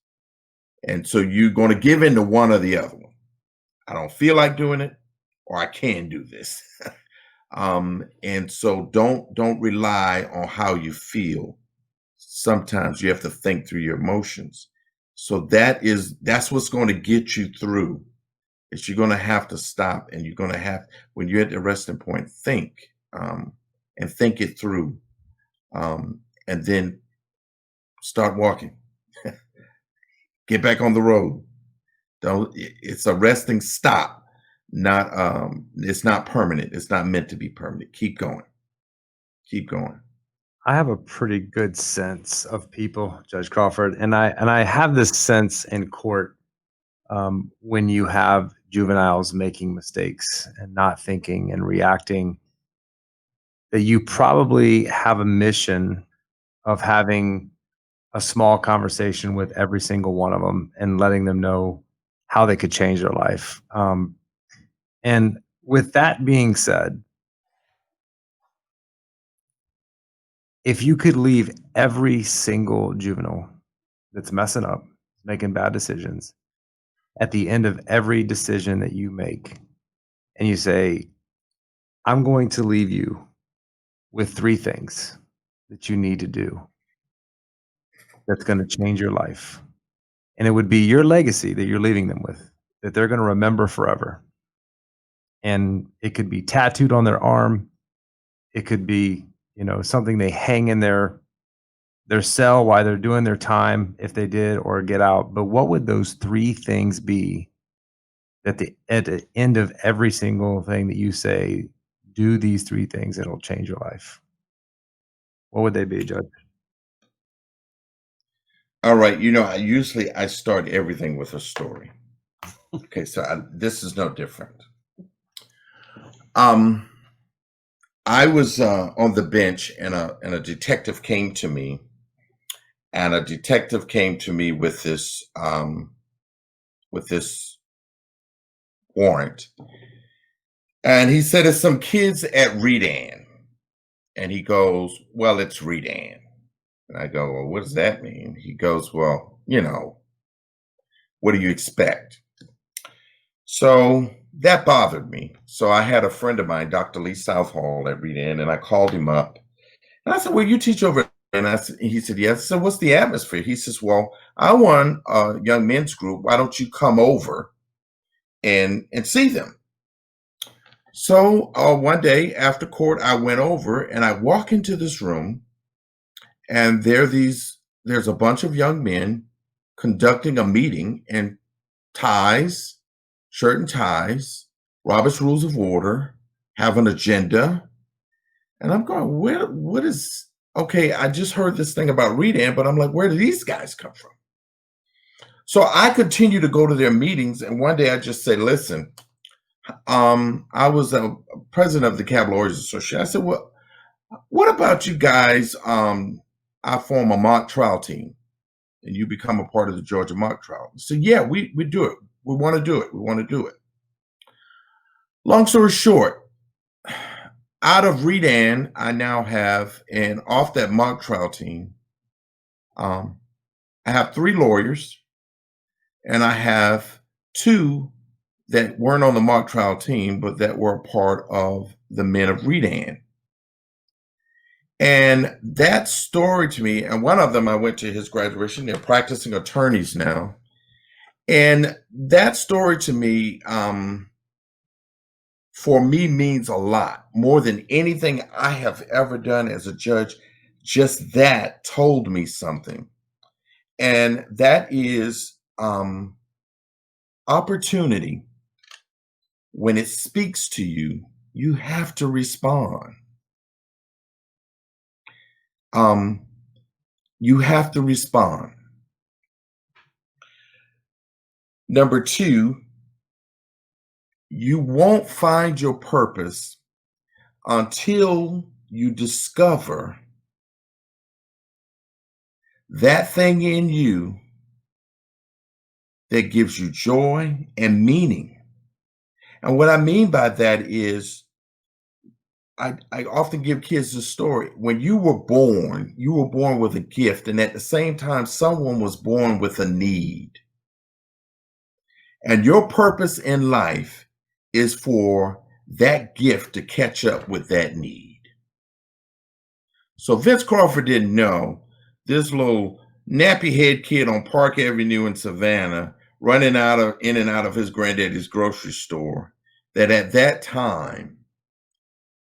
And so you're going to give in to one or the other one. I don't feel like doing it, or I can do this. And so don't rely on how you feel. Sometimes you have to think through your emotions. So that's what's going to get you through. Is you're going to have to stop, and you're going to have, when you're at the resting point, think, and think it through, and then start walking. Get back on the road. It's a resting stop, not it's not permanent. It's not meant to be permanent. Keep going. Keep going. I have a pretty good sense of people, Judge Crawford, and I have this sense in court when you have juveniles making mistakes and not thinking and reacting, that you probably have a mission of having a small conversation with every single one of them and letting them know how they could change their life. And with that being said, if you could leave every single juvenile that's messing up, making bad decisions, at the end of every decision that you make, and you say, I'm going to leave you with 3 things that you need to do that's going to change your life. And it would be your legacy that you're leaving them with, that they're going to remember forever. And it could be tattooed on their arm. It could be, something they hang in their cell while they're doing their time, if they did, or get out. But what would those 3 things be at the end of every single thing that you say, do these 3 things, it'll change your life? What would they be, Judge? All right. I start everything with a story. Okay, so this is no different. I was on the bench, and a detective came to me, with this warrant, and he said, "It's some kids at Redan," and he goes, "Well, it's Redan," and I go, "Well, what does that mean?" He goes, "Well, what do you expect?" So that bothered me. So I had a friend of mine, Dr. Lee Southall, at Redan, and I called him up. And I said, "Well, you teach over," and he said, "Yes." So what's the atmosphere? He says, "Well, I run a young men's group. Why don't you come over and see them?" So one day after court, I went over, and I walk into this room, and there's a bunch of young men conducting a meeting in ties, shirt and ties, Robert's Rules of Order, have an agenda. And I'm going, what is, okay, I just heard this thing about Redan, but I'm like, where do these guys come from? So I continue to go to their meetings, and one day I just say, listen, I was a president of the Dekalb Lawyers Association. I said, well, what about you guys? I form a mock trial team, and you become a part of the Georgia mock trial. So yeah, we do it. We want to do it. We want to do it. Long story short, out of Redan, I now have, and off that mock trial team, I have 3 lawyers, and I have 2 that weren't on the mock trial team, but that were a part of the men of Redan. And that story to me, and one of them, I went to his graduation. They're practicing attorneys now. And that story to me, for me, means a lot more than anything I have ever done as a judge. Just that told me something. And that is opportunity. When it speaks to you, you have to respond. you have to respond. Number two, you won't find your purpose until you discover that thing in you that gives you joy and meaning. And what I mean by that is, I often give kids this story. When you were born with a gift, and at the same time, someone was born with a need. And your purpose in life is for that gift to catch up with that need. So Vince Crawford didn't know this little nappy head kid on Park Avenue in Savannah running in and out of his granddaddy's grocery store, that at that time,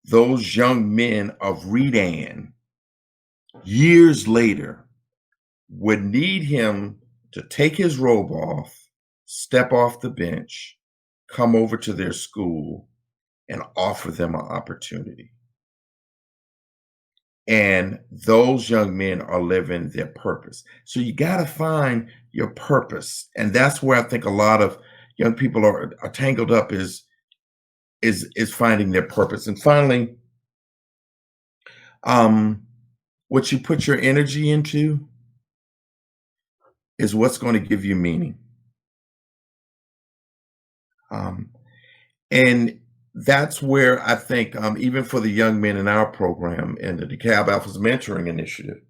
those young men of Redan, years later, would need him to take his robe off, step off the bench, come over to their school, and offer them an opportunity. And those young men are living their purpose. So you got to find your purpose. And that's where I think a lot of young people are tangled up, is finding their purpose. And finally, what you put your energy into is what's going to give you meaning. And that's where I think, even for the young men in our program and the DeKalb Alpha's mentoring initiative,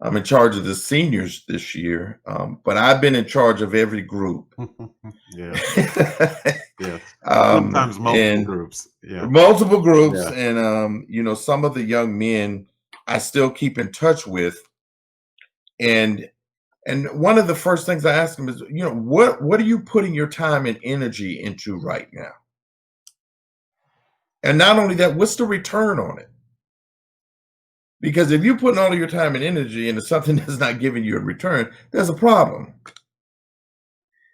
I'm in charge of the seniors this year, but I've been in charge of every group. Yeah. Yeah. Sometimes multiple groups. Yeah. Multiple groups. Yeah. And, some of the young men I still keep in touch with. And one of the first things I ask them is, what are you putting your time and energy into right now? And not only that, what's the return on it? Because if you're putting all of your time and energy into something that's not giving you a return, there's a problem.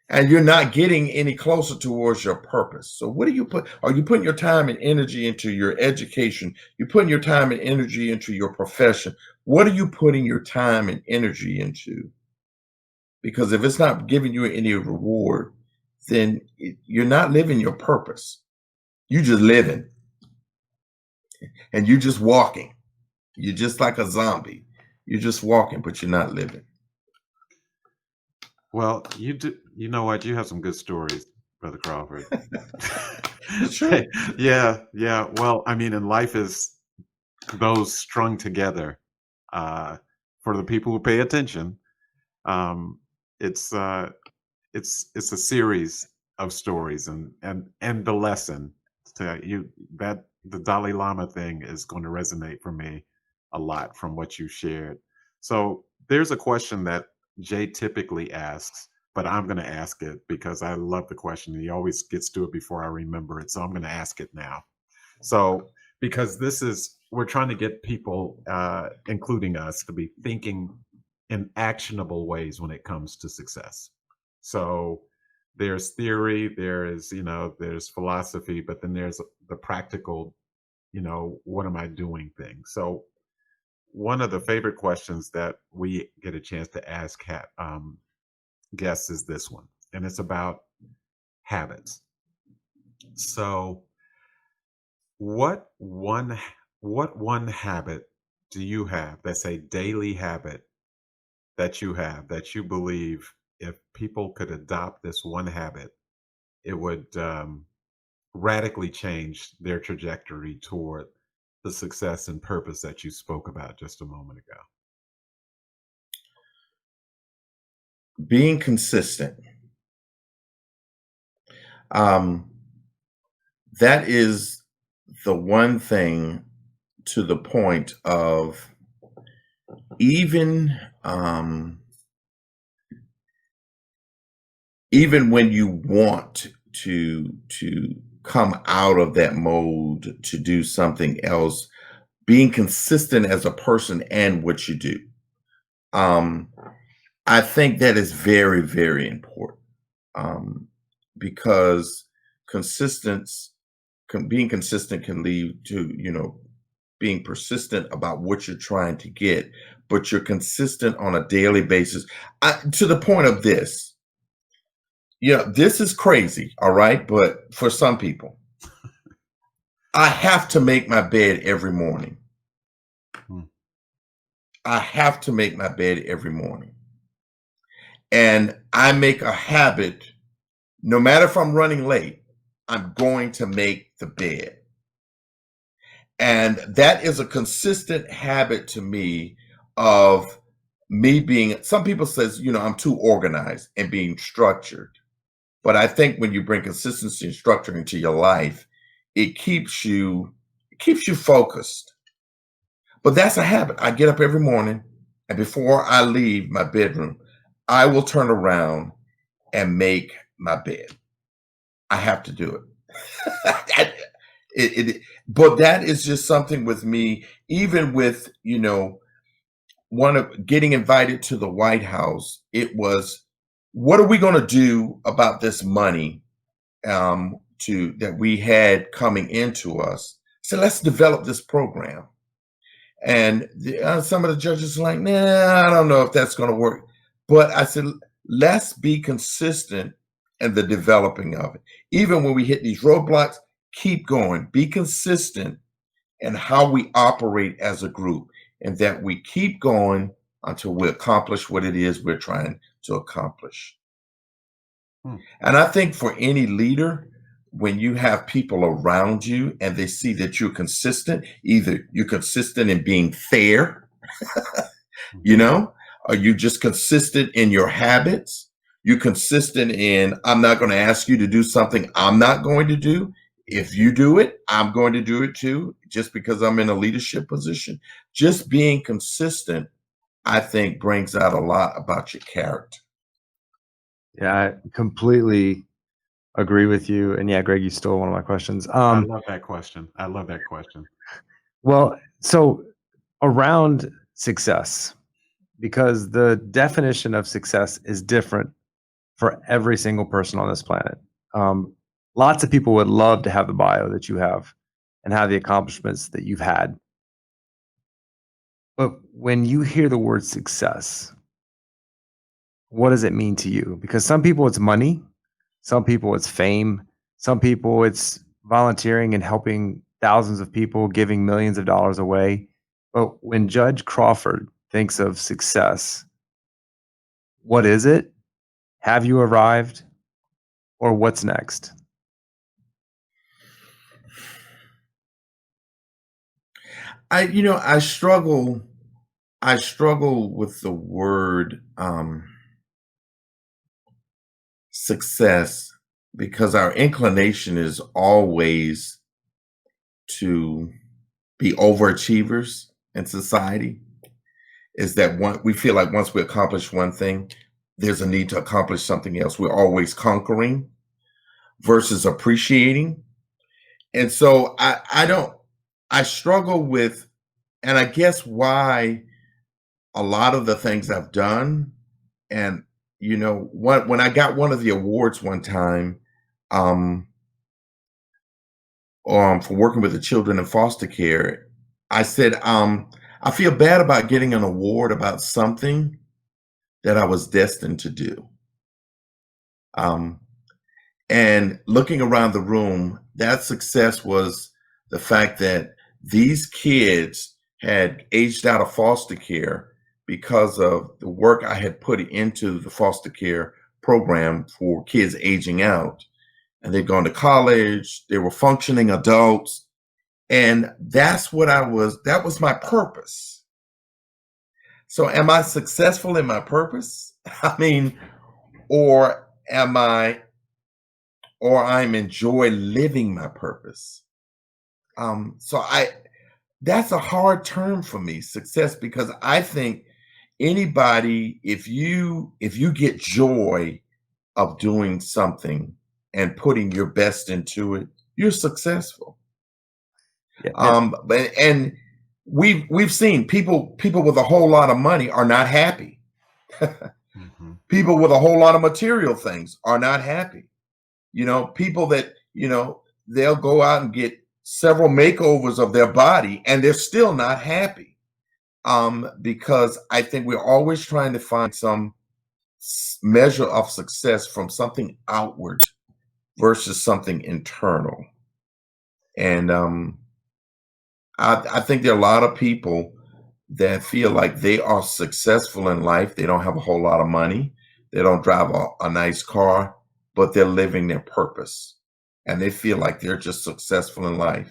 And you're not getting any closer towards your purpose. So what do you put? Are you putting your time and energy into your education? You're putting your time and energy into your profession. What are you putting your time and energy into? Because if it's not giving you any reward, then you're not living your purpose. You're just living. And you're just walking. You're just like a zombie. You're just walking, but you're not living. Well, you know what? You have some good stories, Brother Crawford. Sure. Yeah. Well, I mean, and life is those strung together. For the people who pay attention, it's a series of stories, and the lesson to you that the Dalai Lama thing is going to resonate for me a lot from what you shared. So there's a question that Jay typically asks, but I'm going to ask it because I love the question. He always gets to it before I remember it. So I'm going to ask it now. So, because we're trying to get people, including us, to be thinking in actionable ways when it comes to success. So there's theory, there's philosophy, but then there's the practical, what am I doing thing? So one of the favorite questions that we get a chance to ask guests is this one, and it's about habits. So what one habit do you have that's a daily habit that you have that you believe if people could adopt this one habit, it would radically change their trajectory toward the success and purpose that you spoke about just a moment ago? Being consistent. That is the one thing, to the point of even when you want to come out of that mode to do something else, being consistent as a person and what you do. I think that is very, very important, because being consistent can lead to, being persistent about what you're trying to get. but you're consistent on a daily basis. To the point of this, this is crazy, all right? But for some people, I have to make my bed every morning. I have to make my bed every morning. And I make a habit, no matter if I'm running late, I'm going to make the bed. And that is a consistent habit to me of me being, some people says, I'm too organized and being structured. But I think when you bring consistency and structure into your life, it keeps you focused. But that's a habit. I get up every morning, and before I leave my bedroom, I will turn around and make my bed. I have to do it. But that is just something with me, even with, getting invited to the White House. It was, what are we going to do about this money that we had coming into us? So let's develop this program. And some of the judges are like, nah, I don't know if that's going to work. But I said, let's be consistent in the developing of it. Even when we hit these roadblocks, keep going. Be consistent in how we operate as a group, and that we keep going until we accomplish what it is we're trying to accomplish. And I think for any leader, when you have people around you and they see that you're consistent, either you're consistent in being fair, or you're just consistent in your habits, you're consistent in, I'm not going to ask you to do something I'm not going to do. If you do it, I'm going to do it too, just because I'm in a leadership position. Just being consistent, I think, brings out a lot about your character. Yeah, I completely agree with you. And yeah, Greg, you stole one of my questions. I love that question. Well, so around success, because the definition of success is different for every single person on this planet. Lots of people would love to have the bio that you have and have the accomplishments that you've had. But when you hear the word success, what does it mean to you? Because some people it's money, some people it's fame, some people it's volunteering and helping thousands of people, giving millions of dollars away. But when Judge Crawford thinks of success, what is it? Have you arrived? Or what's next? I struggle with the word success, because our inclination is always to be overachievers in society. Is that we feel like once we accomplish one thing, there's a need to accomplish something else. We're always conquering versus appreciating. And so I struggle with, and I guess why a lot of the things I've done, and when I got one of the awards one time for working with the children in foster care, I said, I feel bad about getting an award about something that I was destined to do. And looking around the room, that success was the fact that these kids had aged out of foster care because of the work I had put into the foster care program for kids aging out. And they'd gone to college, they were functioning adults. And that was my purpose. So am I successful in my purpose? Or I'm enjoy living my purpose. That's a hard term for me, success, because I think anybody, if you get joy of doing something and putting your best into it, you're successful. Yeah. And we've seen people with a whole lot of money are not happy. Mm-hmm. People with a whole lot of material things are not happy. People that, they'll go out and get several makeovers of their body and they're still not happy. because I think we're always trying to find some measure of success from something outward versus something internal. And I think there are a lot of people that feel like they are successful in life. They don't have a whole lot of money. They don't drive a nice car, but they're living their purpose. And they feel like they're just successful in life.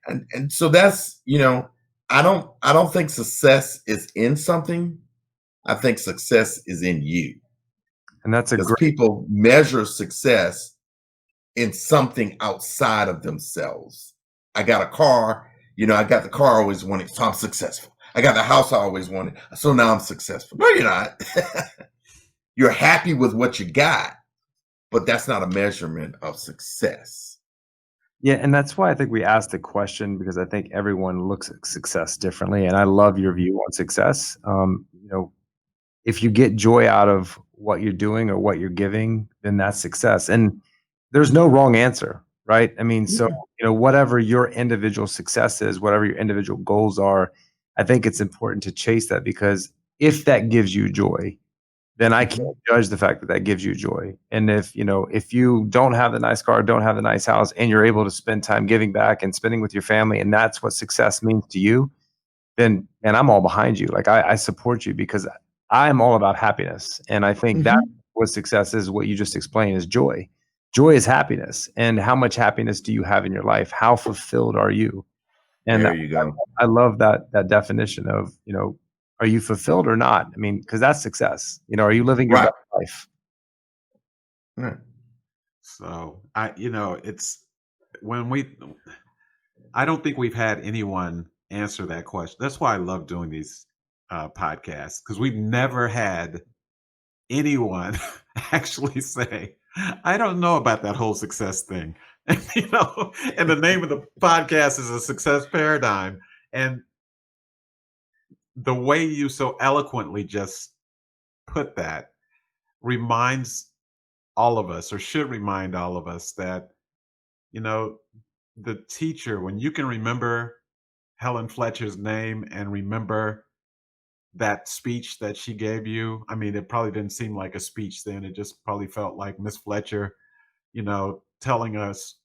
And so that's, I don't think success is in something. I think success is in you. And that's a Because great, people measure success in something outside of themselves. I got a car, I got the car I always wanted, so I'm successful. I got the house I always wanted, so now I'm successful. No, you're not. You're happy with what you got, but that's not a measurement of success. yeah. And that's why I think we asked the question, because I think everyone looks at success differently. And I love your view on success. If you get joy out of what you're doing or what you're giving, then that's success. And there's no wrong answer, right? I mean, so, whatever your individual success is, whatever your individual goals are, I think it's important to chase that, because if that gives you joy, then I can't judge the fact that that gives you joy. And if you don't have the nice car, don't have the nice house, and you're able to spend time giving back and spending with your family, and that's what success means to you, then, and I'm all behind you. Like I support you, because I'm all about happiness. And I think that's what success is. What you just explained is joy. Joy is happiness. And how much happiness do you have in your life? How fulfilled are you? And There you go. I love that definition of, are you fulfilled or not? I mean, because that's success. Are you living your Right. best life? Right. So it's I don't think we've had anyone answer that question. That's why I love doing these podcasts, because we've never had anyone actually say, I don't know about that whole success thing. And the name of the podcast is A Success Paradigm. And the way you so eloquently just put that reminds all of us, or should remind all of us, that, the teacher, when you can remember Helen Fletcher's name and remember that speech that she gave you. I mean, it probably didn't seem like a speech then. It just probably felt like Miss Fletcher, telling us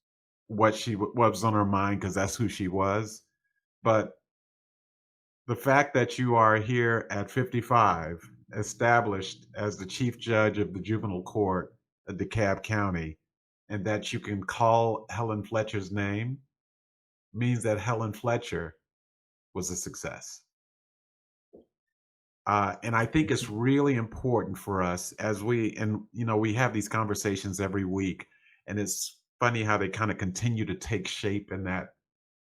what was on her mind, because that's who she was. But the fact that you are here at 55, established as the chief judge of the Juvenile Court of DeKalb County, and that you can call Helen Fletcher's name, means that Helen Fletcher was a success. And I think it's really important for us as we have these conversations every week, and it's funny how they kind of continue to take shape in that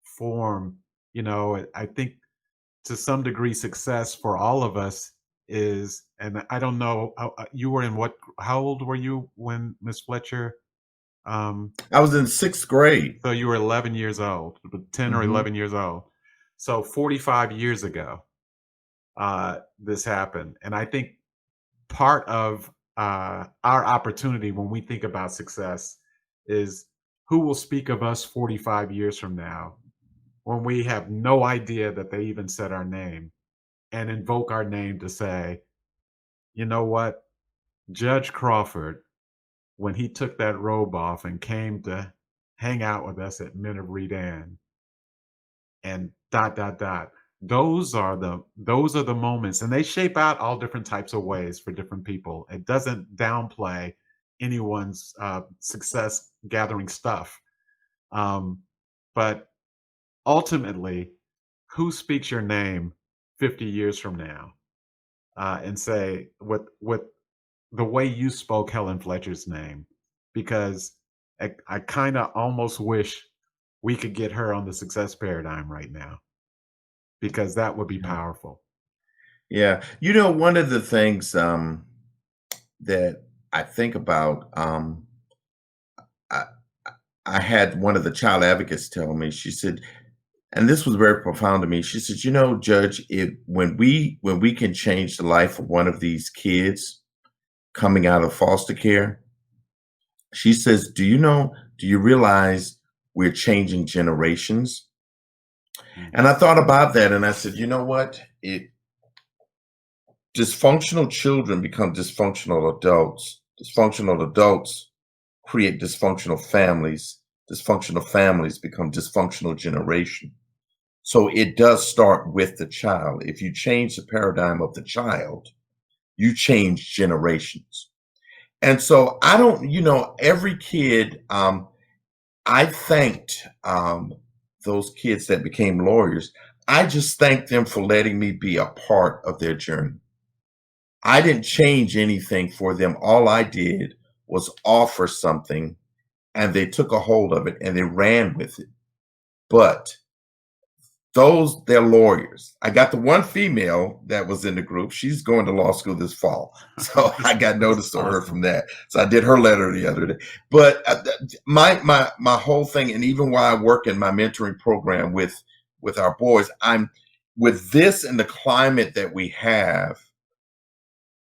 form. I think to some degree success for all of us is, and I don't know, you were how old were you when Miss Fletcher? I was in 6th grade. So you were 11 years old, 10 or 11 years old. So 45 years ago, this happened. And I think part of our opportunity when we think about success is, who will speak of us 45 years from now, when we have no idea that they even said our name, and invoke our name to say, you know what, Judge Crawford, when he took that robe off and came to hang out with us at Men of Redan, and ... Those are the moments, and they shape out all different types of ways for different people. It doesn't downplay anyone's success gathering stuff. But ultimately, who speaks your name 50 years from now and say what the way you spoke Helen Fletcher's name? Because I kind of almost wish we could get her on the Success Paradigm right now, because that would be powerful. Yeah. One of the things that I think about, I had one of the child advocates tell me, she said, and this was very profound to me. She said, Judge, when we can change the life of one of these kids coming out of foster care, she says, do you realize we're changing generations? And I thought about that, and I said, you know what? dysfunctional children become dysfunctional adults. Dysfunctional adults create dysfunctional families. Dysfunctional families become dysfunctional generation. So it does start with the child. If you change the paradigm of the child, you change generations. And so I don't, every kid, I thanked those kids that became lawyers. I just thanked them for letting me be a part of their journey. I didn't change anything for them. All I did was offer something, and they took a hold of it and they ran with it. But they're lawyers. I got the one female that was in the group. She's going to law school this fall. So I got notice of her from that. So I did her letter the other day. But my whole thing, and even while I work in my mentoring program with our boys, I'm with this and the climate that we have,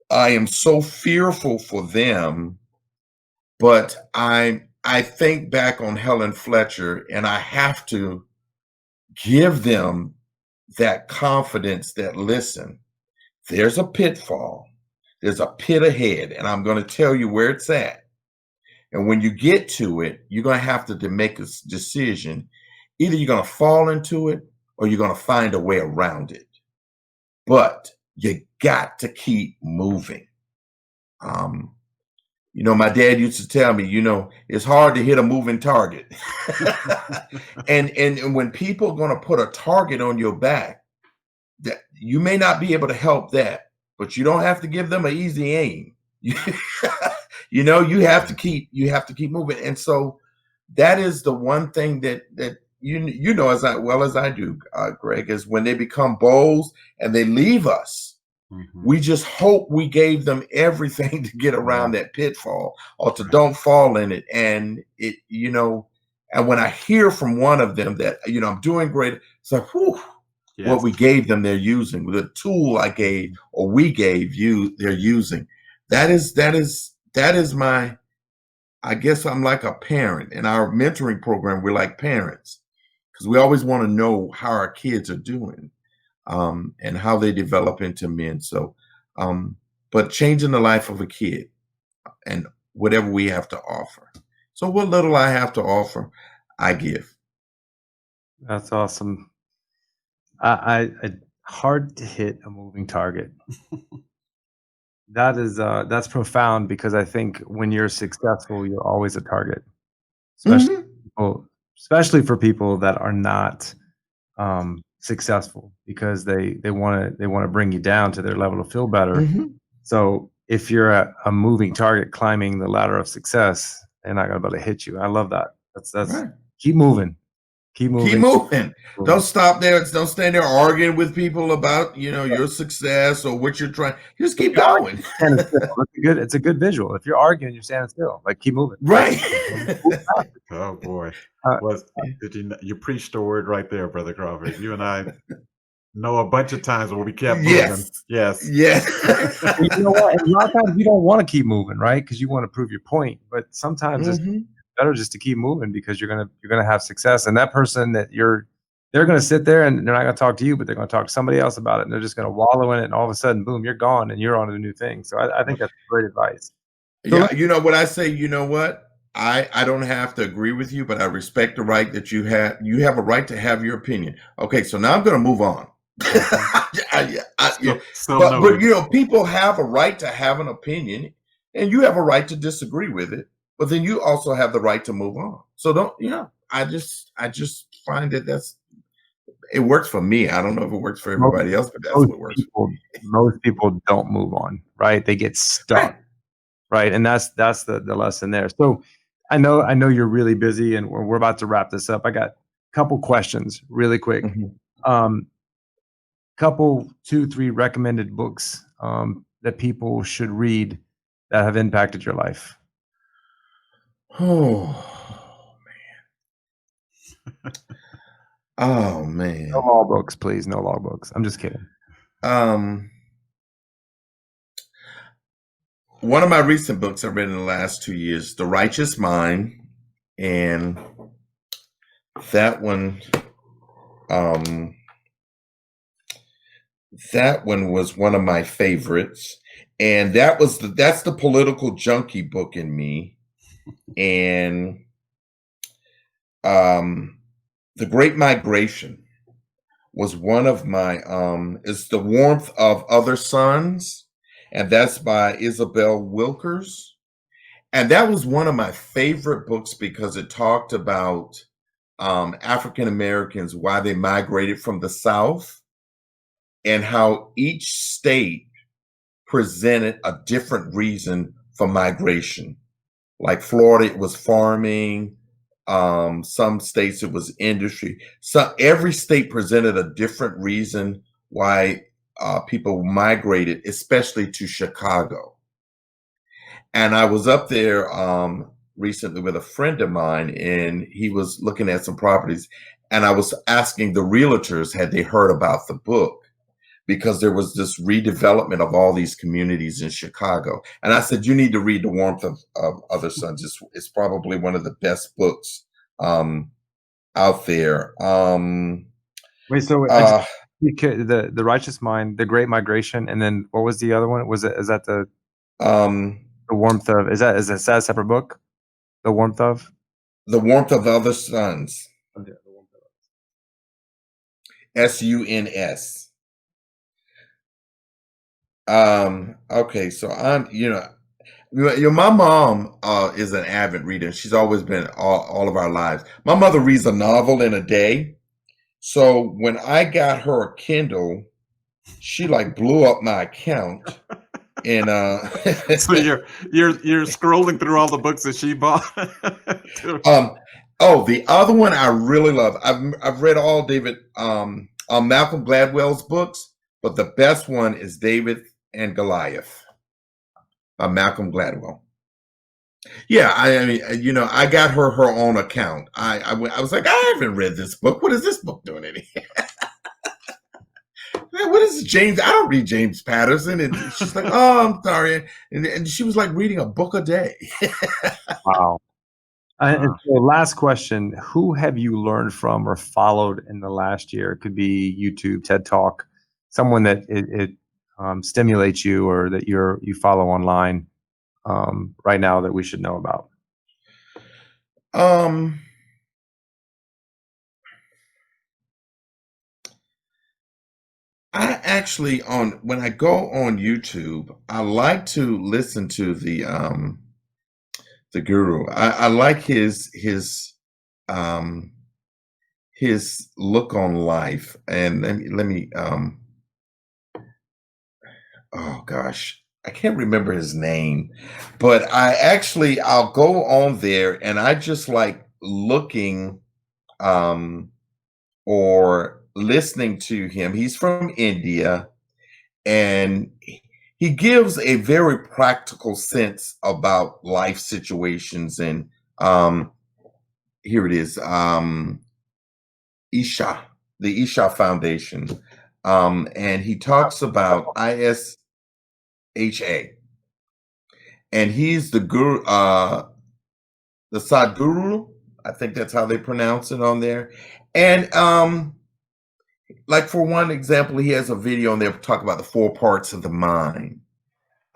I am so fearful for them. But I think back on Helen Fletcher, and I have to give them that confidence that, listen, there's a pitfall, there's a pit ahead, and I'm going to tell you where it's at. And when you get to it, you're going to have to make a decision. Either you're going to fall into it or you're going to find a way around it. But you got to keep moving. My dad used to tell me, it's hard to hit a moving target. and when people are going to put a target on your back, that you may not be able to help that, but you don't have to give them an easy aim. You have to keep moving. And so that is the one thing that as well as I do, Greg, is when they become bulls and they leave us. We just hope we gave them everything to get around that pitfall or to don't fall in it. And and when I hear from one of them that, I'm doing great, it's like, whew, what we gave them, they're using. The tool I gave or we gave you, they're using. That is my, I guess I'm like a parent. In our mentoring program, we're like parents because we always want to know how our kids are doing. And how they develop into men. So, but changing the life of a kid and whatever we have to offer. So what little I have to offer, I give. That's awesome. I hard to hit a moving target. That's profound because I think when you're successful, you're always a target, especially for people that are not, successful because they want to bring you down to their level to feel better. So if you're a moving target climbing the ladder of success, they're not going to be able to hit you. I love that. That's right. Keep moving. Don't stop there. Don't stand there arguing with people about your success or what you're trying. Just keep going. It's a good visual. If you're arguing, you're standing still. Like keep moving. Right. Oh boy. You preached the word right there, Brother Crawford. You and I know a bunch of times where we kept moving. Yes. You know what? And a lot of times you don't want to keep moving, right? Because you want to prove your point. But sometimes it's better just to keep moving because you're gonna have success. And that person that they're gonna sit there and they're not gonna talk to you, but they're gonna talk to somebody else about it, and they're just gonna wallow in it, and all of a sudden, boom, you're gone and you're on to a new thing. So I think that's great advice. So, you know what I say? You know what? I don't have to agree with you, but I respect the right that you have. You have a right to have your opinion. Okay, so now I'm going to move on. But people have a right to have an opinion, and you have a right to disagree with it. But then you also have the right to move on. So I just find that it works for me. I don't know if it works for everybody else, but that's what works. Most people don't move on, right? They get stuck, right? And that's the lesson there. So I know you're really busy, and we're about to wrap this up. I got a couple questions really quick. Couple 2-3 recommended books that people should read that have impacted your life. Oh man. No law books, please. No law books. I'm just kidding. One of my recent books I read in the last 2 years, The Righteous Mind, and that one That one was one of my favorites, and that's the political junkie book in me. And The Great Migration was one of my it's The Warmth of Other Suns, and that's by Isabel Wilkers. And that was one of my favorite books because it talked about African Americans, why they migrated from the South, and how each state presented a different reason for migration. Like Florida, it was farming. Some states it was industry. So every state presented a different reason why people migrated, especially to Chicago. And I was up there recently with a friend of mine, and he was looking at some properties, and I was asking the realtors had they heard about the book, because there was this redevelopment of all these communities in Chicago. And I said, you need to read The Warmth of Other Suns. It's probably one of the best books out there. Wait, so the Righteous Mind, The Great Migration, and then what was the other one? Is that the Warmth of? Is that a separate book? The Warmth of? The Warmth of Other Suns. Okay, The Warmth of. SUNS. Okay, so my mom is an avid reader. She's always been all of our lives. My mother reads a novel in a day. So when I got her a Kindle, she like blew up my account. And So you're scrolling through all the books that she bought. The other one I really love. I've read all David Malcolm Gladwell's books, but the best one is David and Goliath by Malcolm Gladwell. Yeah, I mean, I got her own account. I was like, I haven't read this book. What is this book doing in here? What is James? I don't read James Patterson. And she's like, oh, I'm sorry. And she was like reading a book a day. Wow. And so last question, who have you learned from or followed in the last year? It could be YouTube, TED Talk, someone that it stimulates you or that you follow online right now that we should know about. I actually when I go on YouTube, I like to listen to the guru. I like his look on life. And let me oh gosh, I can't remember his name, but I'll go on there and I just like looking or listening to him. He's from India, and he gives a very practical sense about life situations. And here it is, Isha, the Isha Foundation. And he talks about ISHA, and he's the guru, the Sadhguru, I think that's how they pronounce it on there. And like for one example, he has a video on there talking about the 4 parts of the mind.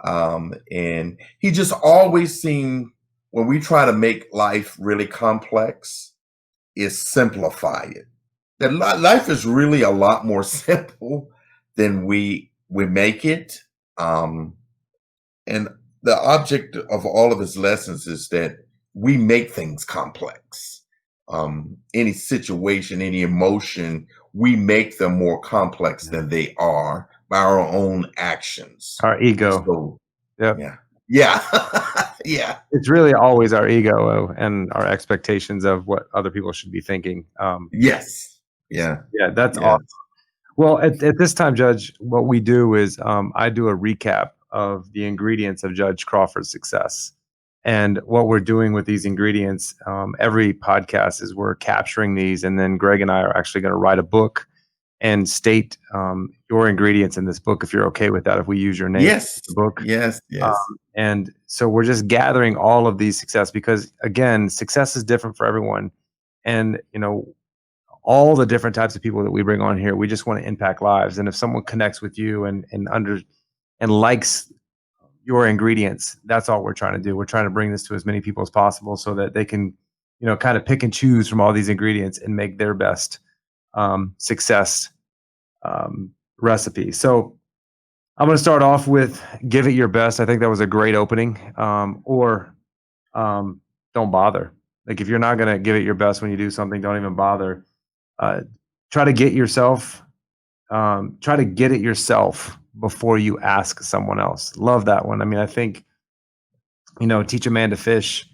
And he just always seemed, when we try to make life really complex, is simplify it. That life is really a lot more simple than we make it. And the object of all of his lessons is that we make things complex. Any situation, any emotion, we make them more complex than they are by our own actions. Our ego. So, Yep. Yeah. Yeah. It's really always our ego and our expectations of what other people should be thinking. Yes. Yeah. Yeah, that's awesome. Well, at this time, Judge, what we do is I do a recap of the ingredients of Judge Crawford's success. And what we're doing with these ingredients, every podcast is we're capturing these, and then Greg and I are actually going to write a book and state your ingredients in this book, if you're okay with that, if we use your name. Yes. In the book. Yes. And so we're just gathering all of these success because, again, success is different for everyone. And, all the different types of people that we bring on here, we just want to impact lives. And if someone connects with you and likes your ingredients, that's all we're trying to do. We're trying to bring this to as many people as possible so that they can, kind of pick and choose from all these ingredients and make their best success recipe. So I'm going to start off with give it your best. I think that was a great opening. Or don't bother. Like, if you're not going to give it your best when you do something, don't even bother. Try to get it yourself before you ask someone else. Love that one. I mean, I think, teach a man to fish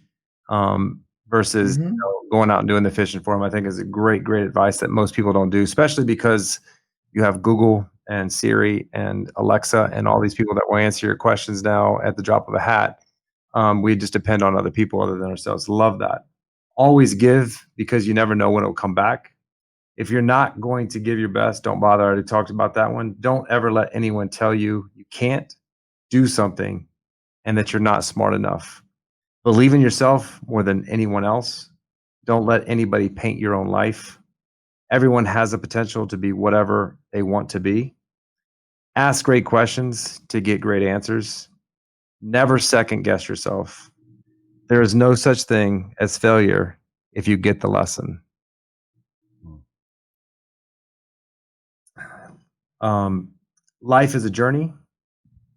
versus going out and doing the fishing for him, I think is a great advice that most people don't do, especially because you have Google and Siri and Alexa and all these people that will answer your questions now at the drop of a hat. We just depend on other people other than ourselves. Love that. Always give, because you never know when it will come back. If you're not going to give your best, don't bother. I already talked about that one. Don't ever let anyone tell you you can't do something and that you're not smart enough. Believe in yourself more than anyone else. Don't let anybody paint your own life. Everyone has the potential to be whatever they want to be. Ask great questions to get great answers. Never second guess yourself. There is no such thing as failure if you get the lesson. Life is a journey.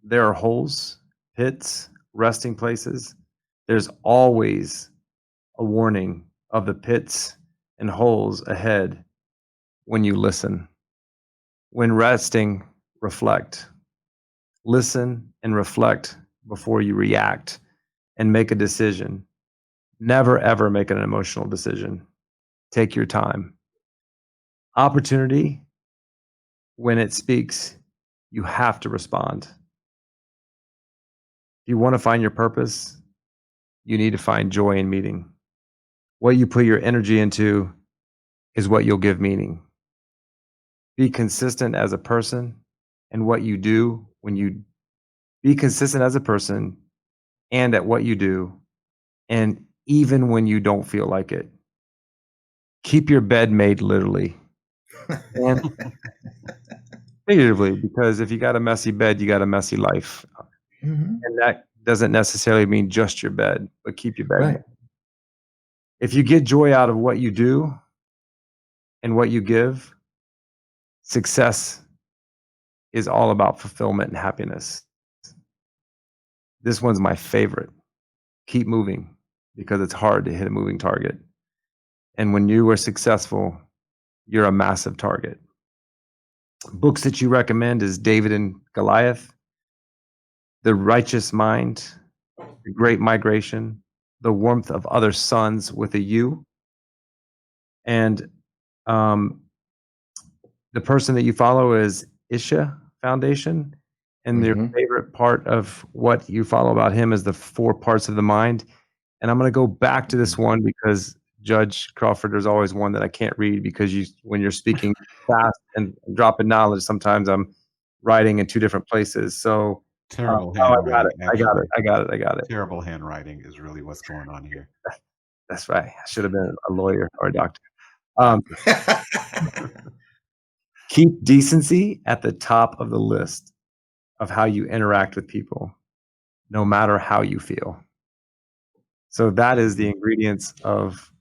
There are holes, pits, resting places. There's always a warning of the pits and holes ahead when you listen. When resting, reflect. Listen and reflect before you react and make a decision. Never, ever make an emotional decision. Take your time. Opportunity, when it speaks, you have to respond. If you want to find your purpose, you need to find joy in meeting. What you put your energy into is what you'll give meaning. Be consistent as a person, and what you do when you be consistent as a person and at what you do, and even when you don't feel like it. Keep your bed made literally and figuratively, because if you got a messy bed, you got a messy life. And that doesn't necessarily mean just your bed, but keep your bed made. If you get joy out of what you do and what you give, success is all about fulfillment and happiness. This one's my favorite. Keep moving, because it's hard to hit a moving target. And when you are successful, you're a massive target. Books that you recommend is David and Goliath, The Righteous Mind, The Great Migration, The Warmth of Other Suns with a U. And the person that you follow is Isha Foundation. And their favorite part of what you follow about him is the 4 parts of the mind. And I'm going to go back to this one because Judge Crawford, there's always one that I can't read because when you're speaking fast and dropping knowledge, sometimes I'm writing in 2 different places. So terrible handwriting. handwriting. I got it. Terrible handwriting is really what's going on here. That's right. I should have been a lawyer or a doctor. Keep decency at the top of the list of how you interact with people, no matter how you feel. So that is the ingredients of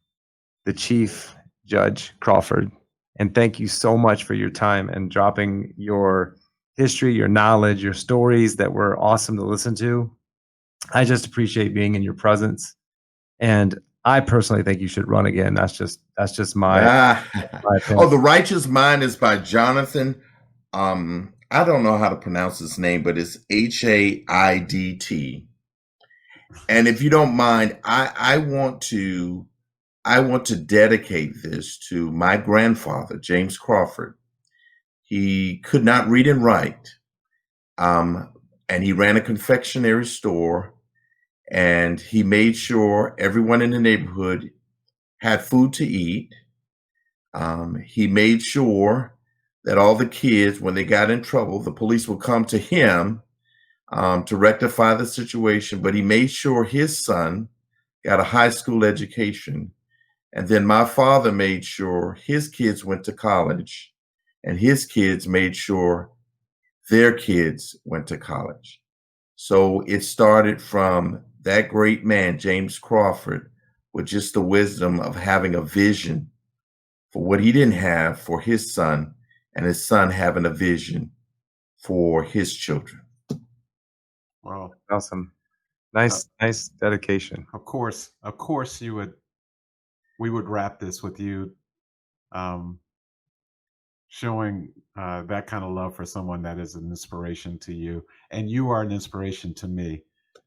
the Chief Judge Crawford. And thank you so much for your time and dropping your history, your knowledge, your stories that were awesome to listen to. I just appreciate being in your presence. And I personally think you should run again. That's just my opinion. The Righteous Mind is by Jonathan. I don't know how to pronounce his name, but it's Haidt. And if you don't mind, I want to dedicate this to my grandfather, James Crawford. He could not read and write, and he ran a confectionery store, and he made sure everyone in the neighborhood had food to eat. He made sure that all the kids, when they got in trouble, the police would come to him to rectify the situation. But he made sure his son got a high school education. And then my father made sure his kids went to college, and his kids made sure their kids went to college. So it started from that great man, James Crawford, with just the wisdom of having a vision for what he didn't have for his son, and his son having a vision for his children. Well, Awesome. Nice dedication. of course, we would wrap this with you showing that kind of love for someone that is an inspiration to you. And you are an inspiration to me,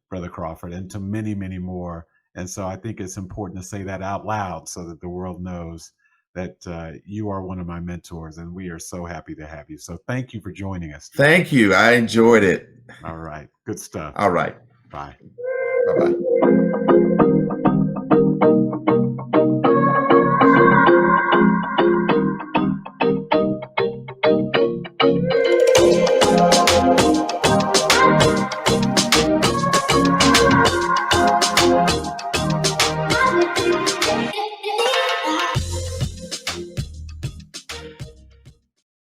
Brother Crawford, and to many, many more. And so I think it's important to say that out loud so that the world knows that you are one of my mentors, and we are so happy to have you. So thank you for joining us today. Thank you. I enjoyed it. All right. Good stuff. All right. Bye. Bye-bye.